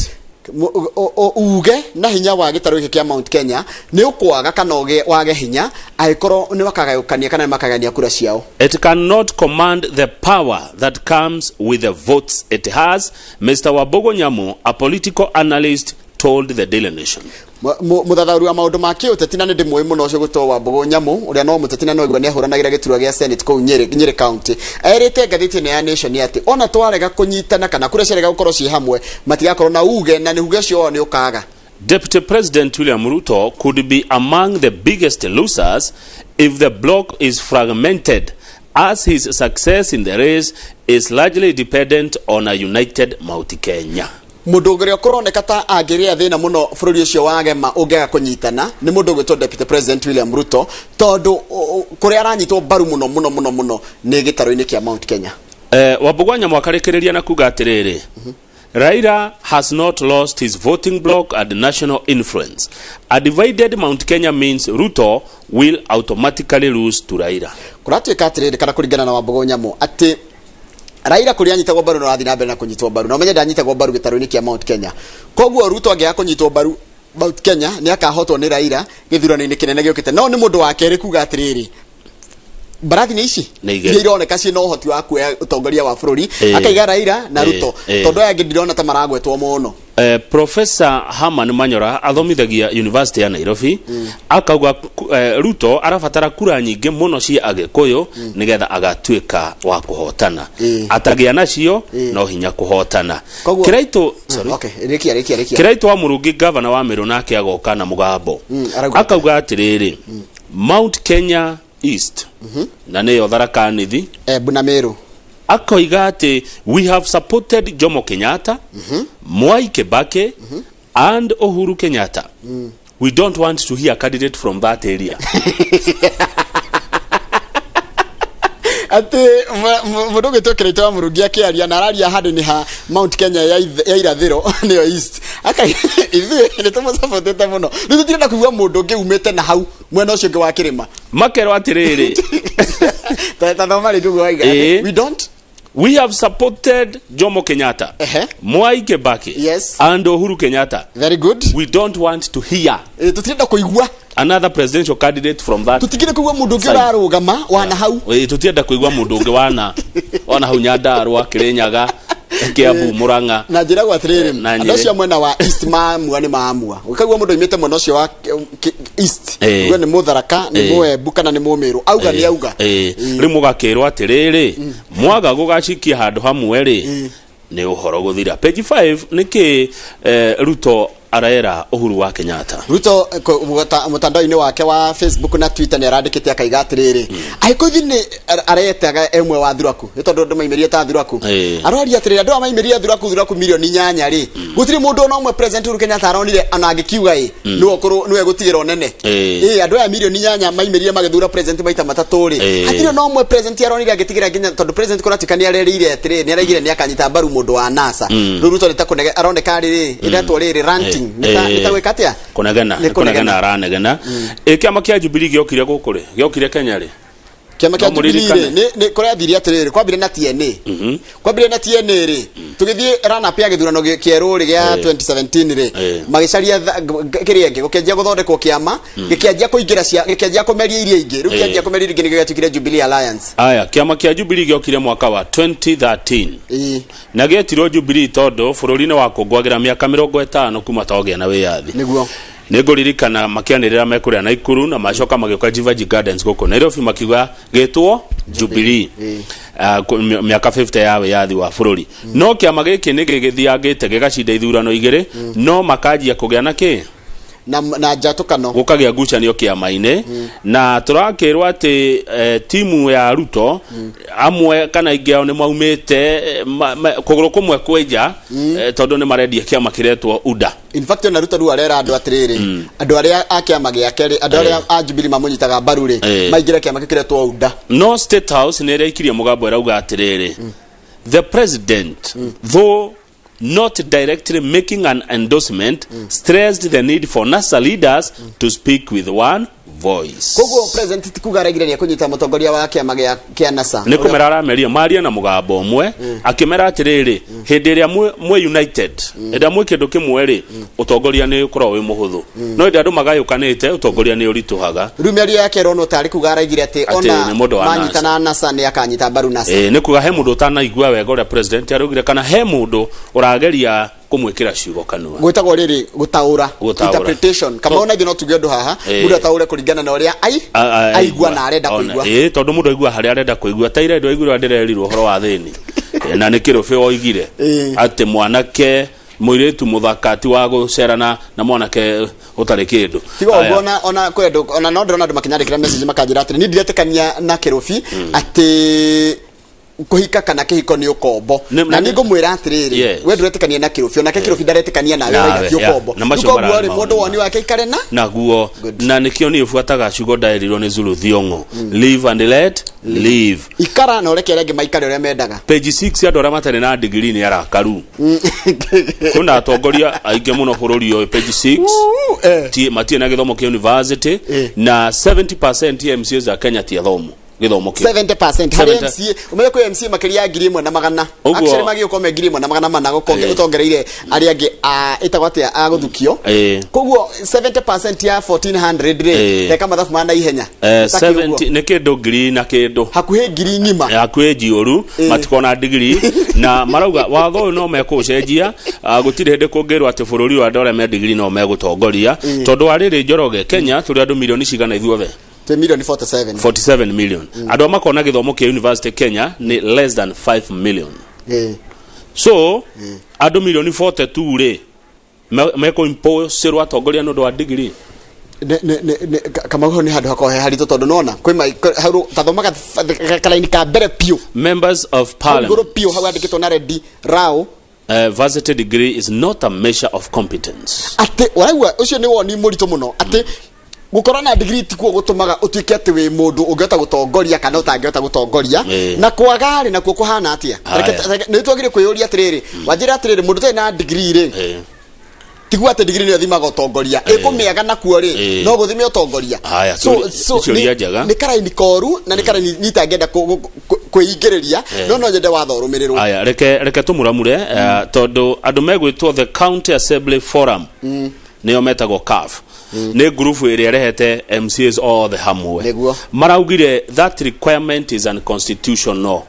Uge na hinya wa gĩtarũ gĩkĩ kĩa Mount Kenya nĩ ũkwaga kana wage hinya angĩkorwo nĩ makagayũkania kana makagania kura ciao. It cannot command the power that comes with the votes it has, Mr. Wambugu Nyamu, a political analyst, told the Daily Nation. Muthathauri wa maundu ma kiuteti na ndi mwe muno ucio gutwo Wambugu Nyamu uria no muteti na no igwa ni ahuranagira giturwa gia Senate kuu Nyeri County erite ngathiti ya Nation ati ona twarega kunyitana kana kure cerega gukorwo ci hamwe matigakorwo na uge na ni uge cio ni ukaga. Deputy President William Ruto could be among the biggest losers if the bloc is fragmented, as his success in the race is largely dependent on a united Mount Kenya. Mundu ugeria kuroneka ta angiria thina muno bururi ucio wagema ungega kunyitana ni mundu gwitwo Deputy President William Ruto tondu kuria aranyitwo baru muno ni gitaro-ini kia Mount Kenya. Wambugu Nyamu akarekereria na kuga atiriri Raila has not lost his voting bloc and national influence. A divided Mount Kenya means Ruto will automatically lose to Raila. Kuratuika atiriri kana kuringana na Wambugu Nyamu ati Raila kuri anyitagwo baru no athi na mbere na kunyitwo baru no menye ndanyitagwo baru gitaro-ini kia Mount Kenya koguo Ruto angiya kunyitwo baru Mount Kenya ni akahotwo ni Raila githurano-ini kinene giukite no ni mundu wake kuga atiriri barathi ni ici ironeka ciĩ na ũhoti wa kuoya ũtongoria wa bũrũri akaiga Raila na Ruto tondu aya ndirona ta maragwetwo muno. Professor Herman Manyora athomithagia University ya Nairobi akauga Ruto arabatara kura nyingĩ muno cia Agĩkũyũ nigetha agatuĩka wa kuhotana atagia nacio no hinya kuhotana. Kiraito wa Mũrungi gavana wa Meru nake agoka na mugambo akauga atiriri Mount Kenya East na neyo Tharaka Nithi Bunameru akoiga ati we have supported Jomo Kenyatta Mwai Kibaki and Uhuru Kenyatta. We don't want to hear a candidate from that area. ati mundu gitokirite wa Mũrungi akiaria na araria handu ni ha Mount Kenya ya irathiro niyo East ithuĩ nĩ tũmũsapotete mũno rĩu tũtirenda kuigua mũndũ ũngĩ umĩte na hau mwena ũcio ũngĩ wa kĩrĩma makerwo atĩrĩrĩ tathoma rĩ ndugu waiga we have supported Jomo Kenyatta Mwai Kibaki and Uhuru Kenyatta. Very good. We don't want to hear tutirenda kuigua another presidential candidate from that. Tutikire kuigua mundu ungi urarugama wana hau tutienda kuigua mundu ungi wana hau Nyandarua Kirinyaga Kiambu Murang'a na njira gwa atiriri andu acio mwena wa East maamua ni maamua ukagua mundu imite mwena ucio wa East uga ni Mutharaka ni Mwembu kana ni Mumiru auga ni auga ri mugakirwo atiriri mwaga gugacikia handu hamwe ri ni uhoro guthira. Page 5 niki Ruto araera Uhuru wa Kenyatta. Ruto mutandao-ini wake wa Facebook na Twitter ni arandikite akaiga atiriri aikuthi ni aretaga emwe wa Thuraku tondu andu maimirie ta Thuraku aroria atiriri andu maimirie Thuraku milioni 8 ri gutiri mundu no umwe president Uhuru Kenyatta aronire ana agikiuga niwe gutigira onene andu aya milioni 8 maimirie magithura president maita matatu ri atiri no umwe president aronire agitigira nginya tondu president kuratuka ni arerire atiriri ni araigire ni akanyita baru mundu wa NASA Ruto litakunege aroneka riri iretwo riri ranking kunegena aranegena kiama kia Jubilee giokire gukuri giokire Kenya ri kiama kia Jubilee ni kuria thiria atiriri kwambire na TNA kwambire na TNA ri tugithie rana pia githurano kieru ri gia 2017 ri magicaria kirienge gukenjia guthondekwo kiama gikenjia kuingira cia gikenjia kumeria iria ingi riu gikenjia kumeria ingi nigatukire Jubilee Alliance. Aya kiama kia Jubilee giokire mwaka wa 2013 na getirwo Jubilee tondu bururi-ini wa kungwagira miaka 50 kuma togia na wiyathi niguo niguririkana makianirira mekuria na Ikuru na macoka magioka Jivaji Gardens guko Nairobi makiuga getwo Jubilee miaka 50 ya wiyathi wa bururi no kiama giki nigigithiangite gigacinda ithurano igiri no makajia kugia na ki na jatukano gukagia ngucanio kiama-ini na turakirwa ati timu ya Ruto amwe kana ingeo ni maumite kuguru kumwe kwenja tondu ni marendia kiama kiretwo UDA. In fact na Ruto arera andu atiriri andu aria a kiama giake andu aria a Jubilee mamunyitaga mbaru ri maingira kiama kiretwo UDA. No State House ni reikirie mugambo erauga atiriri the president though not directly making an endorsement stressed the need for NASA leaders to speak with one voice. Kogo president tikugaragirania kunyita mutongoria wa kiama kia NASA niko maramereria maria na mugambo omwe akimera atiriri hindi iria mwe united enda mwe kindu kimwe ri utongoria ni ukorwo wi muhuthu no enda andu magayukanite utongoria ni urituhaga rumeria yake rono tari kugaragire ati ona manyitana NASA ni akanyita mbaru NASA ni kuga he mundu utanaigua wega uria president arugire kana he mundu urageria kumwikira ciugo kanua gwitagwo riri gutaura interpretation kama ona thino tugendo haha mundu ataure kuringana na uria aigua na arenda kuigua tondu mundu aigua hari arenda kuigua taire ndo aigua ndererirwo horo wa thini na ni kirofe oigire ati mwanake muiretu muthakati wa gucerana na mwanake utari kindu tigo ona kwedo ona no ndona andu makinyandikira message makajira ati ni ndiretekania na kirofi ati kuhika kana kihiko ni ukombo na nigo mwira atiriri we ndiretekania na kirofi ona kirofi ndaretekania na we ira ukombo nuko gwari mundu woni wake ikare na naguo na nikio ni ufuataga ciugo ndairirwo ni Zulu Thiongo live and let live ikara na ureke rege maikare uria mendaga page 6 andu aria matari na degree ni arakaru kuna atongoria aingi muno bururi uyu page 6 matie na githomo kia university na 70% ya MCs za Kenya ti athomo githomo kia 70% hari MC umenye ko MC makiria ngiri imwe na magana actually magio kome ngiri imwe na magana mana gukonge utongereire ari angi itagwa atia aguthukio koguo 70% ya 1400 ri teka mathafu mana ihenya 70 ne kindu ngiri na kindu hakuhe ngiri ngima hakuhe jiuru matikona degree na marauga watho uyu no mekucenjia gutire hindi kungirwa ati bururi wa ndore me degree no megutongoria tondu ariri Njoroge Kenya turi andu milioni cigana ithuothe 47 million adu makona githomo kia University Kenya ni less than 5 million so adu milioni 42 ri meko impose ro atongoria no do degree kama ho ni handu hakohe harito tondu nona kwima haru tathomaga kalaini ka bere pio members of parliament ngoro pio hawa ndikitwo na ready rao varsity degree is not a measure of competence ate waraigua ucio ni woni murito muno ate gukora na degree tikuo gutumaga utuike ati wi mundu ungiota gutongoria kana utangiota gutongoria na kwagari na kuhana atia ni twagire kwiyuria atiriri wajira atiriri mundu tena na degree ri tigwa ati degree ni thimaga utongoria ikumiaga na kuo ri no guthime utongoria so ni kara ni koru na ni kara ni tangenda kuingiriria no nyende watho rumirirwo aya reke tumuramure tondu andu megwitwo the County Assembly Forum niyo metagwo CAF ne group area rehete MCs all the hamwe maraugire that requirement is unconstitutional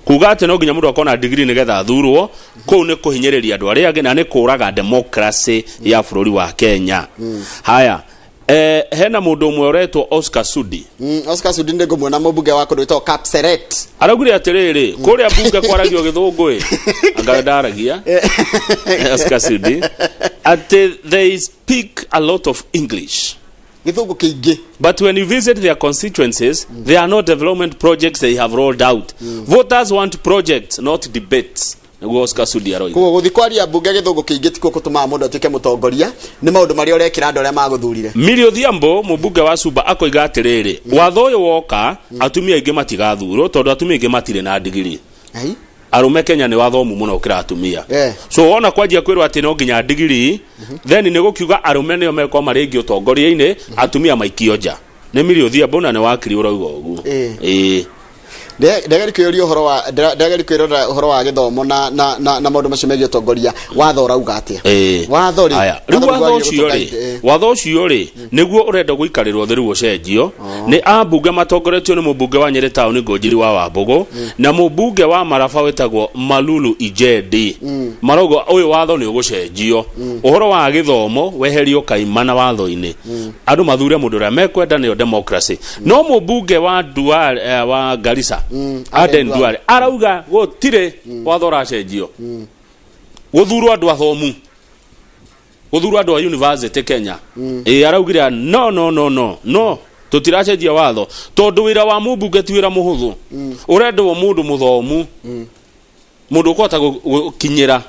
kuga ati no nginya mundu akona degree nigetha thurwo ko ne kuhinyereria andu aria na ne kuraga democracy ya bururi wa Kenya haya hena mundu umwe uretwo Oscar Sudi ndego mwana mubunge wako ndwitwo Kapseret aragure atiriri kuria bunge kwaragio githungui angadaragia Oscar Sudi ati they speak a lot of English githungu kiingi but when you visit their constituencies there are no development projects they have rolled out voters want projects not debates Oscar Sudi aroi kugo guthikwaria bunge githungu kiingi tiko kutuma mundu atike mutongoria ni maundu mari urekira andu aria maguthurire Milio Thiambo mubunge wa Suba akoiga atiriri watho uyu woka atumia aingi matigathurwo tondu atumia aingi matire na degree arume Kenya ni wathomu muno ukira atumia so wona kwanjia kwirwa ati no nginya degree then ni gukiuga arume niyo meko maringi utongoria-ini atumia maikio nja nĩ mirio thia bona nĩ wakiri urauga uguo ndagari kwĩrũria ũhoro wa gĩthomo na maũndũ macio megiĩ ũtongoria watho urauga atĩa watho rĩ watho ũcio rĩ nĩguo ũrenda gũikarĩrwo thĩ rĩu ũcenjio nĩ ambunge matongoretio nĩ mũmbunge wa Nyeri Town Ngũnjiri wa Wambugu na mũmbunge wa Maraba wetagwo Malulu Ijendi marauga ũyũ watho nĩ ũgũcenjio ũhoro wa gĩthomo weherio kaimana watho-inĩ andũ mathure mũndũ ũrĩa mekwenda nĩyo democracy no mũmbunge wa Duale wa Garissa Aden Duale arauga gũtirĩ watho ũracenjio gũthurwo andũ athomu gũthurwo andũ a university Kenya araugire no tutiracenjia watho tondũ wĩra wa mũmbunge ti wĩra mũhũthũ ũrendwo mũndũ mũthomu mũndũ ũkũhota gũkinyĩra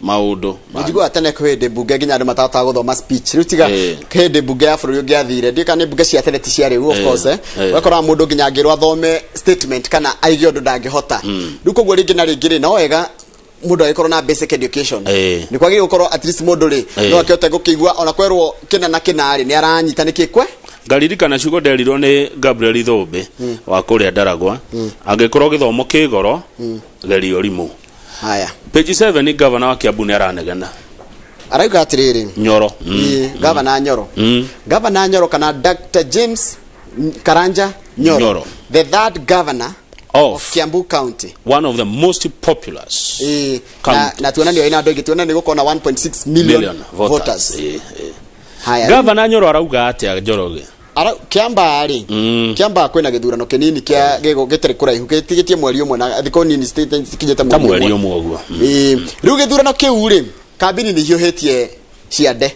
maũndũ njiguaga tene kwĩndĩ mbunge nginya andũ matahota gũthoma speech rĩu tiga kĩndĩ mbunge ya bũrũri ũngĩathire ndika nĩ mbunge cia tene ti cia rĩu of course wakora mũndũ nginya angĩrwo athome statement kana aige ũndũ ndangĩhota rĩu koguo rĩngĩ na rĩngĩ rĩ no wega mũndũ agĩkorwo na basic education nĩ kwagĩrĩire gũkorwo at least mũndũ rĩ no akĩhote gũkĩigua ona kwerwo kĩna na kĩna rĩ nĩ aranyita nĩ kĩkwe ngaririkana ciugo nderirwo nĩ Gabriel Thũmbĩ wa kũrĩa Ndaragwa angĩkorwo gĩthomo kĩ goro gerio rimũ haya page 7 governor wa Kiambu nĩ aranegena arauga atirĩrĩ Nyoro governor Nyoro kana Dr. James Karanja Nyoro the third governor of Kiambu County, one of the most populous na tuona ndio ina ndogi tuona ni gukona 1.6 million voters haya governor Nyoro arauga atia Njoroge Kiamba ari Kiamba kwena githurano kinini kia gitari kuraihu gitigitie mweri umwe na thiko nini state kinyete mweri umwe uguo riu githurano kiu ri kabini ni hiuhitie ciande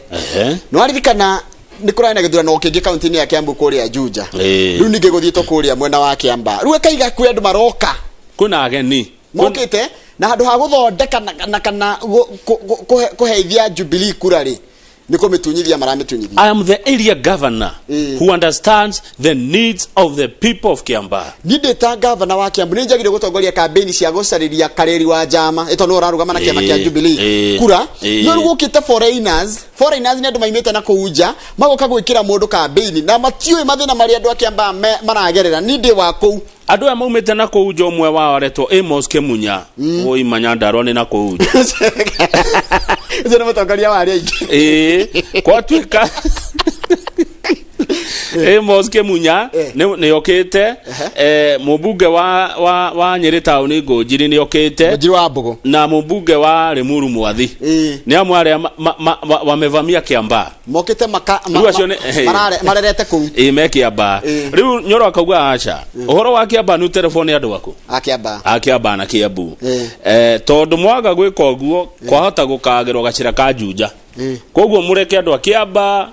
no aririkana ni kurana githurano kingi county ni ya Kiambu kuria Juja riu ninge guthietwo kuria mwena wa Kiamba riu kaiga kwi andu maroka kuna ageni mokite na handu ha guthondeka na kana kuheithia Jubilee kurari niko metunyithia marametunyithia. I am the area governor who understands the needs of the people of Kiamba. Nindeta governor wa Kiambu ninjagire gutongoria campaign cia gũcarĩria kareri wa jama ito no rarugama na kiama kia Jubilee kura no rugukite foreigners ni andu maimete na kuuja magoka gwikira mundu campaign na matiwe mathina mari andu a Kiamba maragerera ninde wako andu maumite na kuuja umwe wao aretwo Amos Kemunya oi manyandarwa ni na kuuja ndio mutongoria wa aingĩ kwa twika Amos Kemunya nĩ okite mũmbunge wa Nyeri Town Ngũnjiri nĩ okite Ngũnjiri wa Mbugu na mũmbunge wa Limuru Mwathi nĩ amwe arĩa wamevamia Kiamba mokite marerete kuu me Kiamba rĩu Nyoro akauga acha ũhoro wa Kiamba nĩ telefoni andũ aku Kiamba na Kiambu tondũ mwaga gwĩka ũguo kwahota gũkagerwo gacira ka Juja koguo mureke andu a Kiamba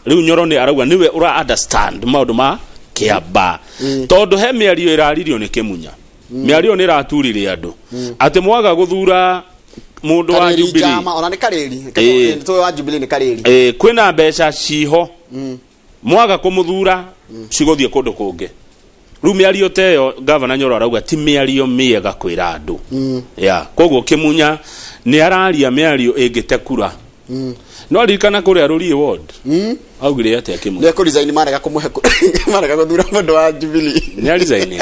riu Nyoro ni arauga niwe ura understand maundu ma Kiamba tondu he miario iraririo ni Kemunya miario ni raturire andu ati mwaga guthura mundu wa Jubilee ona ni kareri to wa Jubilee ni kareri kwina mbeca ciho mwaga kumuthura ciguthie kundu kungi riu miario teyo governor Nyoro arauga ti miario miega kwira andu koguo Kemunya ni araria miario ingite kura no rikana kuria Rũriĩ ward augire atia Kemunya ne ko resign marega kumuhe marega guthura mundu wa Jubilee ne resign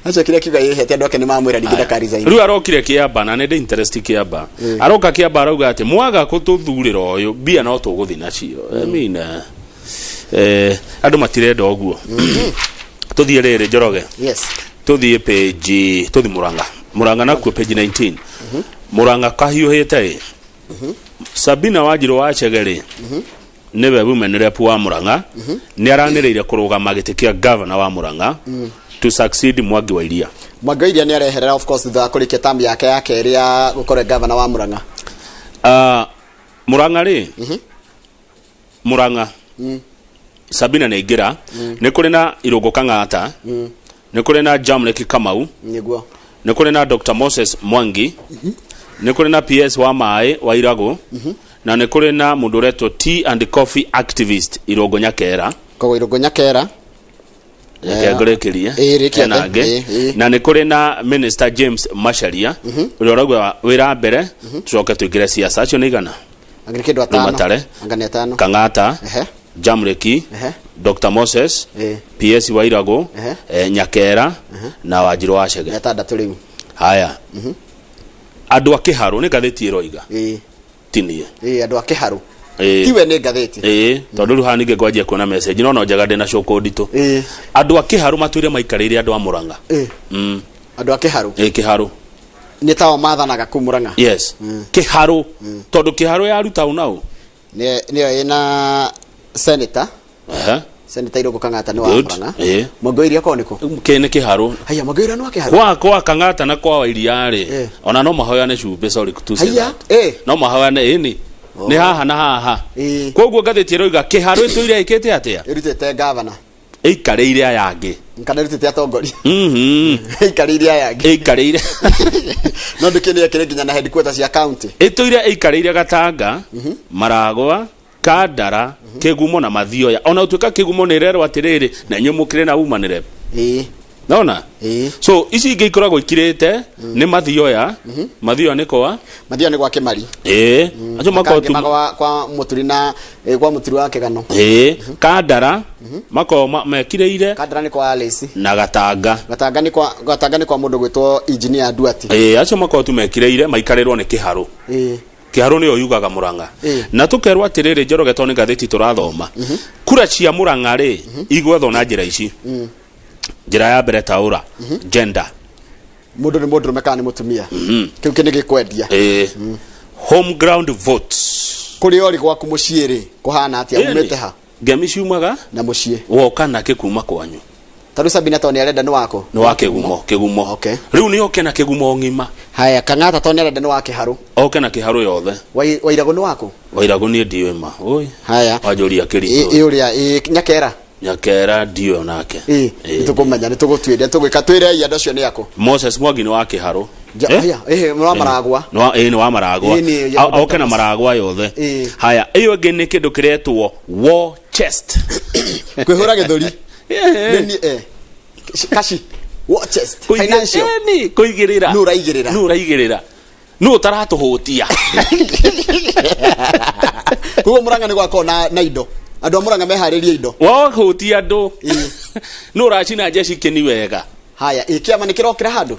acha kile kiga yehete andu ake ni mamwira ndigida ka resign riu arokire Kiamba na nende interest Kiamba aroka Kiamba arauga ati mwaga kututhurira uyu bia no tuguthi nacio mina andu matirenda uguo tuthie rere Njoroge tuthie page tuthi Muranga na ku page 19 Muranga kahiuhite Sabina Wanjiru wa Chegeri niwe women rep wa Muranga ni araniriire kurugama gĩtĩ kia governor wa Muranga to succeed Wairia ni areherera of course the kurikia term yake ria gukore governor wa Muranga Muranga ri Muranga Sabina nĩ ingira nĩ kũrĩ na Irũngũ Kang'ata nĩ kũrĩ na Jamleki Kamau nĩ kũrĩ na Dr. Moses Mwangi nĩ kũrĩ na PS wa Maĩ Wairagu na nĩ kũrĩ na mũndũ ũretwo tea and coffee activist Irũngũ Nyakera ngerekeria na nĩ kũrĩ na minister James Macharia ũrĩa ũrauga wĩra mbere tucoke tuingire siasa acio nĩ igana angĩkĩndwa 5 Kang'ata Jamleki Dr. Moses PS Wairagu Nyakera na Wanjiru wa Chege Yatandatu riu haya andu akiharu ni ngatheti iroiga tinie andu akiharu tiwe ni ngatheti tondu ru haninge ngwanjia kuona message no njaga ndina shoko ndito andu akiharu matwire maikarire andu a Murang'a andu akiharu kiharu ni tawo mathanaga ku Murang'a yes kiharu tondu kiharu ya ruta unau niyo ina senator Senator Wairagu Kang'ata ni wa Murang'a Wairia ko niko kene kiharu haya Wairia no kiharu kwa Kang'ata na kwa Wairia ri ona no mahoyane cumbe sorry kutusi haya no mahoyane ni haha na haha koguo ngatheti iroiga kiharu itwire ikete atia irutete gavana ikarire aya angĩ kana irutete atongori ikarire aya angĩ ikarire no ndikene yakire nginya na headquarters ya county itwire ikarire Gatanga Maragwa Kandara Kigumo na Mathioya ona utuika Kigumo ni rero atiriri na nyumukire na umanire naona so ici ingĩ ikoragwo ikirite ni Mathioya Mathioya ni kwa Mathioya ni kwa Kimari acio makotu kwa muturi na kwa muturi wa Kigano Kandara mako mekireire Kandara ni kwa Alice na Gatanga ni kwa mundu gwitwo engineer Duati acio makotu mekireire maikarerwo ni kiharu kiharu niyo yugaga Murang'a na tukerwa atiriri Njoroge to ni ngatheti turathoma kura cia Murang'a ri igwetho na njira ici njira ya mbere taura gender mundu ni mundu meka ni mutumia kiu kini gikwendia home ground votes kuri ori gwaku muciiri kuhana atia umete ha ngemi ciumaga na mucie woka na kikuma kwanyu taru Sabina to ni arenda ni wako ni wa Kigumo okay riu ni oke na Kigumo ngima haya Kang'ata to ni arenda ni wa kiharu oke na kiharu yothe Wairagu ni wako Wairagu ni ndiwe ma oi haya wajuria kirito uria Nyakera dio nake tukumenya ni tugutwire tugika twire ya ndacio ni yako Moses Mwangi ni wa kiharu haya mwa Maragwa ni wa Maragwa oke na Maragwa yothe haya iyo ngi ni kindu kiretwo war chest kwihura githuri ni kashi war chest financial ni kuigirira nuraigirira no utaratuhutia kuo Murang'a ni gwako na indo andu a Murang'a meharirie indo wahutia andu no racina jeshi keni wega haya kiama ni kirokira handu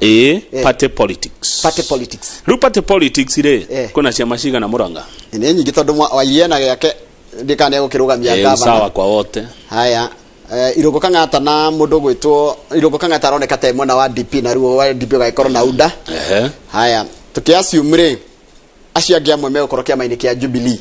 party politics ru party politics ri kuna ciama cigana Murang'a ni nyingi tondu waiena yake ndikane gukirugamia gavana sawa kwa wote haya Wairagu Kang'ata na mundu gwitwo Wairagu Kang'ata aroneka ta mwena wa DP na ruo wa DP gaikorwo na UDA haya tukiasumre aciangia amwe megukoro kiama-ini kia Jubilee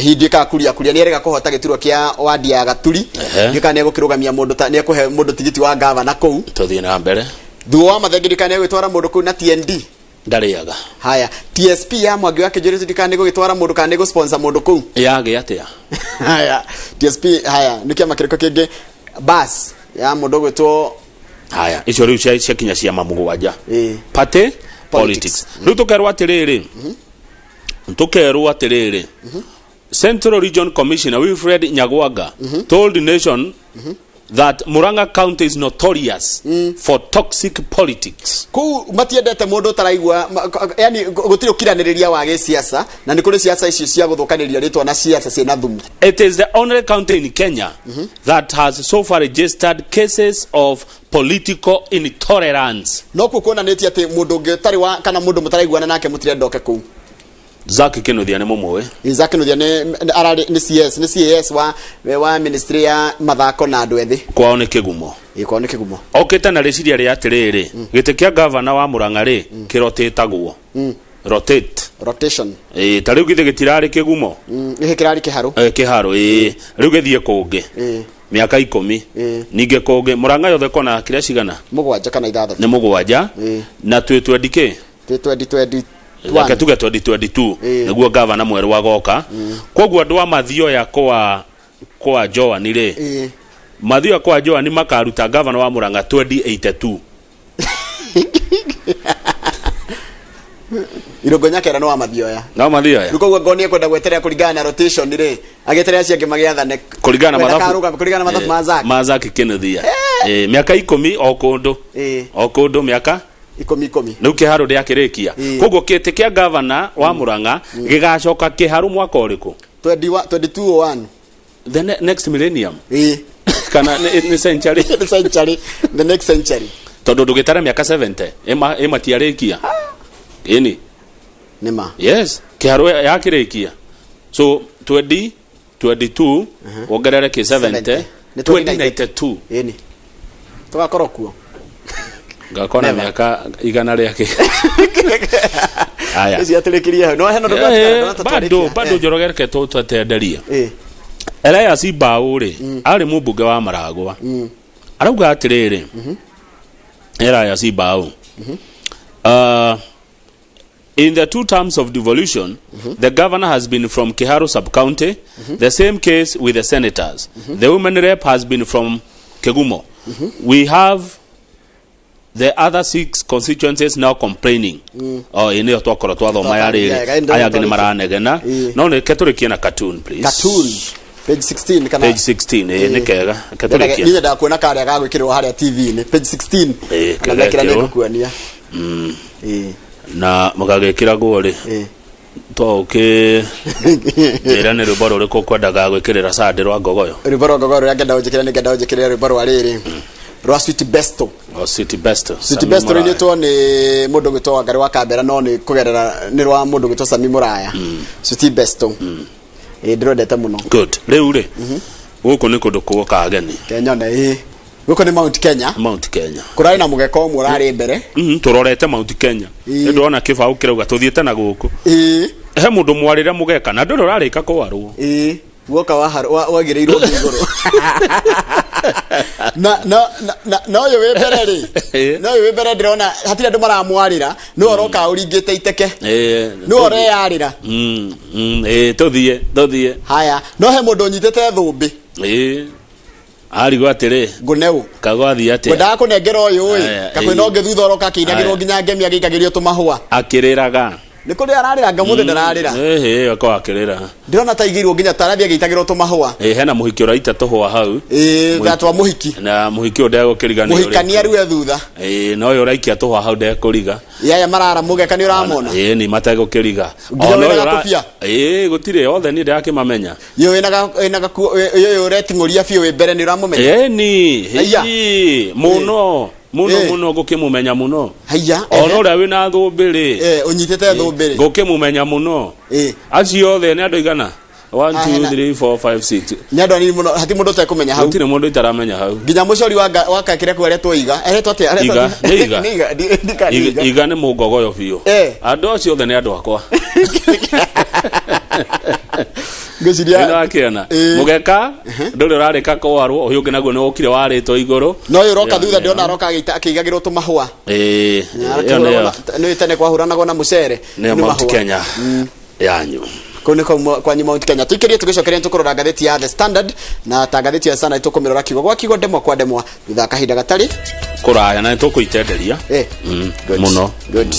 hindi ka kuria ni erega kuhota gituro kia wadi ya Gaturi ndikane gukirugamia mundu ta ni ekuhe mundu tigiti wa gavana kou tuthie na mbere thuo wa mathengi ndikane gwitwara mundu kou na TND ndariaga haya TSP ya Mwangi wa Kijori ndikane gugitwara mundu kana go sponsor mundu kou yage atia haya TSP haya nikia makiriko kingi bas ya mundu gwitwo haya icio riu cia kinya cia mamugwanja party politics riu tukerwa atiriri Central Region Commissioner Wilfred Nyagwaga told the nation that Murang'a County is notorious for toxic politics. Ku matiendete mundu taraigwa yani gutiri ukiraniriria wa gisiasa na ni kuri siasa icio cia guthukaniria ritwa na siasa ciena thumu. It is the only county in Kenya that has so far registered cases of political intolerance. No kuona neti ati mundu ngitari wa kana mundu mutaraigwana nake mutirendoke ku Zaki Kinuthia ni mumwe Zaki Kinuthia ni arari ni CS wa ministry ya mathako na andu ethi kwao ni Kigumo kwao ni Kigumo okete na reciria ri atiriri gite kia governor wa Murang'a ri kirotetagwo rotation tariu githe gitirari Kigumo kirari kiharu kiharu riu githie kungi miaka 10 ninge kungi Murang'a yothe kona kiria cigana mugwanja kana ithathatũ ni mugwanja na twetwendike yake tuge 2022 niguo gavana mweru wagoka koguo andu a Mathioya kwa Joa ni ri Mathioya kwa Joa ni makaruta gavana wa Murang'a 2082 Wairagu Nyakera no wa Mathioya ruko ngoni kwenda gweterera kuringana na rotation ri ageterera cia ngimagiathane kuringana mathabu mazaki Kinuthia miaka 10 o kundu miaka 10 no kiharu ria kirikia koguo kiti kia governor wa Murang'a gigacoka kiharu mwaka uriku 2201 the next millennium kana ni century the next century tondu ndugitara miaka 70 ema tiarikia ini nima yes kiharo yakirikia so 2022 wongerere ki 70 2092 ini tugakorwo kuo ngakona miaka igana riake aya isi atelekiria no heno bado jorogereke tutenderia Elias Bauri ari mubunge wa Maragwa arauga atiriri Elias Bauri in the 2 terms of devolution the governor has been from Kiharu sub-county the same case with the senators the women rep has been from Kegumo we have the other 6 constituencies now complaining ini twakora twathoma yari aya ngini maranegena no ne keturikie na cartoon please cartoon page 16 kana page 16 ni kega keturikie ni nda kuona kare ga gwikirwo haria TV ni page 16 kana kira nego kuania na magagekira gori toke era ne rubaro riko kwendaga gwikirira sande rwa ngogoyo rubaro ngogoyo ngenda ujikira ni ngenda ujikira rubaro ariri rwa City Besto City Besto ni to ni mundu gwitwa ngari wa Kambera no ni kugerera ni rwa mundu gwitwa Sami Muraya City Besto ndirondete muno good riu ri guku ni kundu kuoka ageni Kenya na guku ni Mount Kenya kurari na mugeko umwe urari mbere turorete Mount Kenya ndona kibau kirauga tuthiete na guku he mundu mwarire mugeka na ndoro rarika kwarwo woka wagireirwo iguru no yo webereri no yo webere ndirona hatire andu maramwarira no oroka uringite iteke no ore yarira tuthie haya no he mundu nyitete thumbi ari gwatire guneu kagwathi ate wenda kunengera uyu kakwino ngithutha oroka kinagirwo nginya ngemia gikagirio tumahua akiriraga nikuri ararira ngamuthe ndararira ako akirira ndirona taigirwo nginya tarabi agitagirwo tumahua hena muhiki uraita tuhua hau thatwa muhiki na muhiki ndego kirigania muhikania ruwe thutha no yo raikia tuhua hau ndego kuriga yaya marara mugeka ni uramona ni matego kiriga gutire othe ni ndake mamenya yo enaga yo uretinguria fio we mbere ni uramumenya ni muno gukimumenya muno haya ono ria wina thumbiri unyitete thumbiri gukimumenya muno acio othe ni andu igana 1 2 3 4 5 6 ni andu ni muno hati mundu tekumenya hau gutire mundu itaramenya hau nginya mucori wa kakire kweretwo iga eretwo ati iga ni mugogoyo biu andu acio othe ni andu akwa ngeciria ina akiana mugeka nduri urarika kwarwo uyu ngi naguo ni ukire warito iguru no uyu roka thutha ndiona aroka akigagirwo tumahua no itene kwahuranagwo na mucere ni Mount Kenya yanyu kuniko kwa Mount Kenya tukirie tugicokeria tukurora ngatheti ya The Standard na ta ngatheti ya Standard tukumirora kigo gwa kigo ndemwa kwa ndemwa thutha kahinda gatari kuraya na tukuitenderia muno good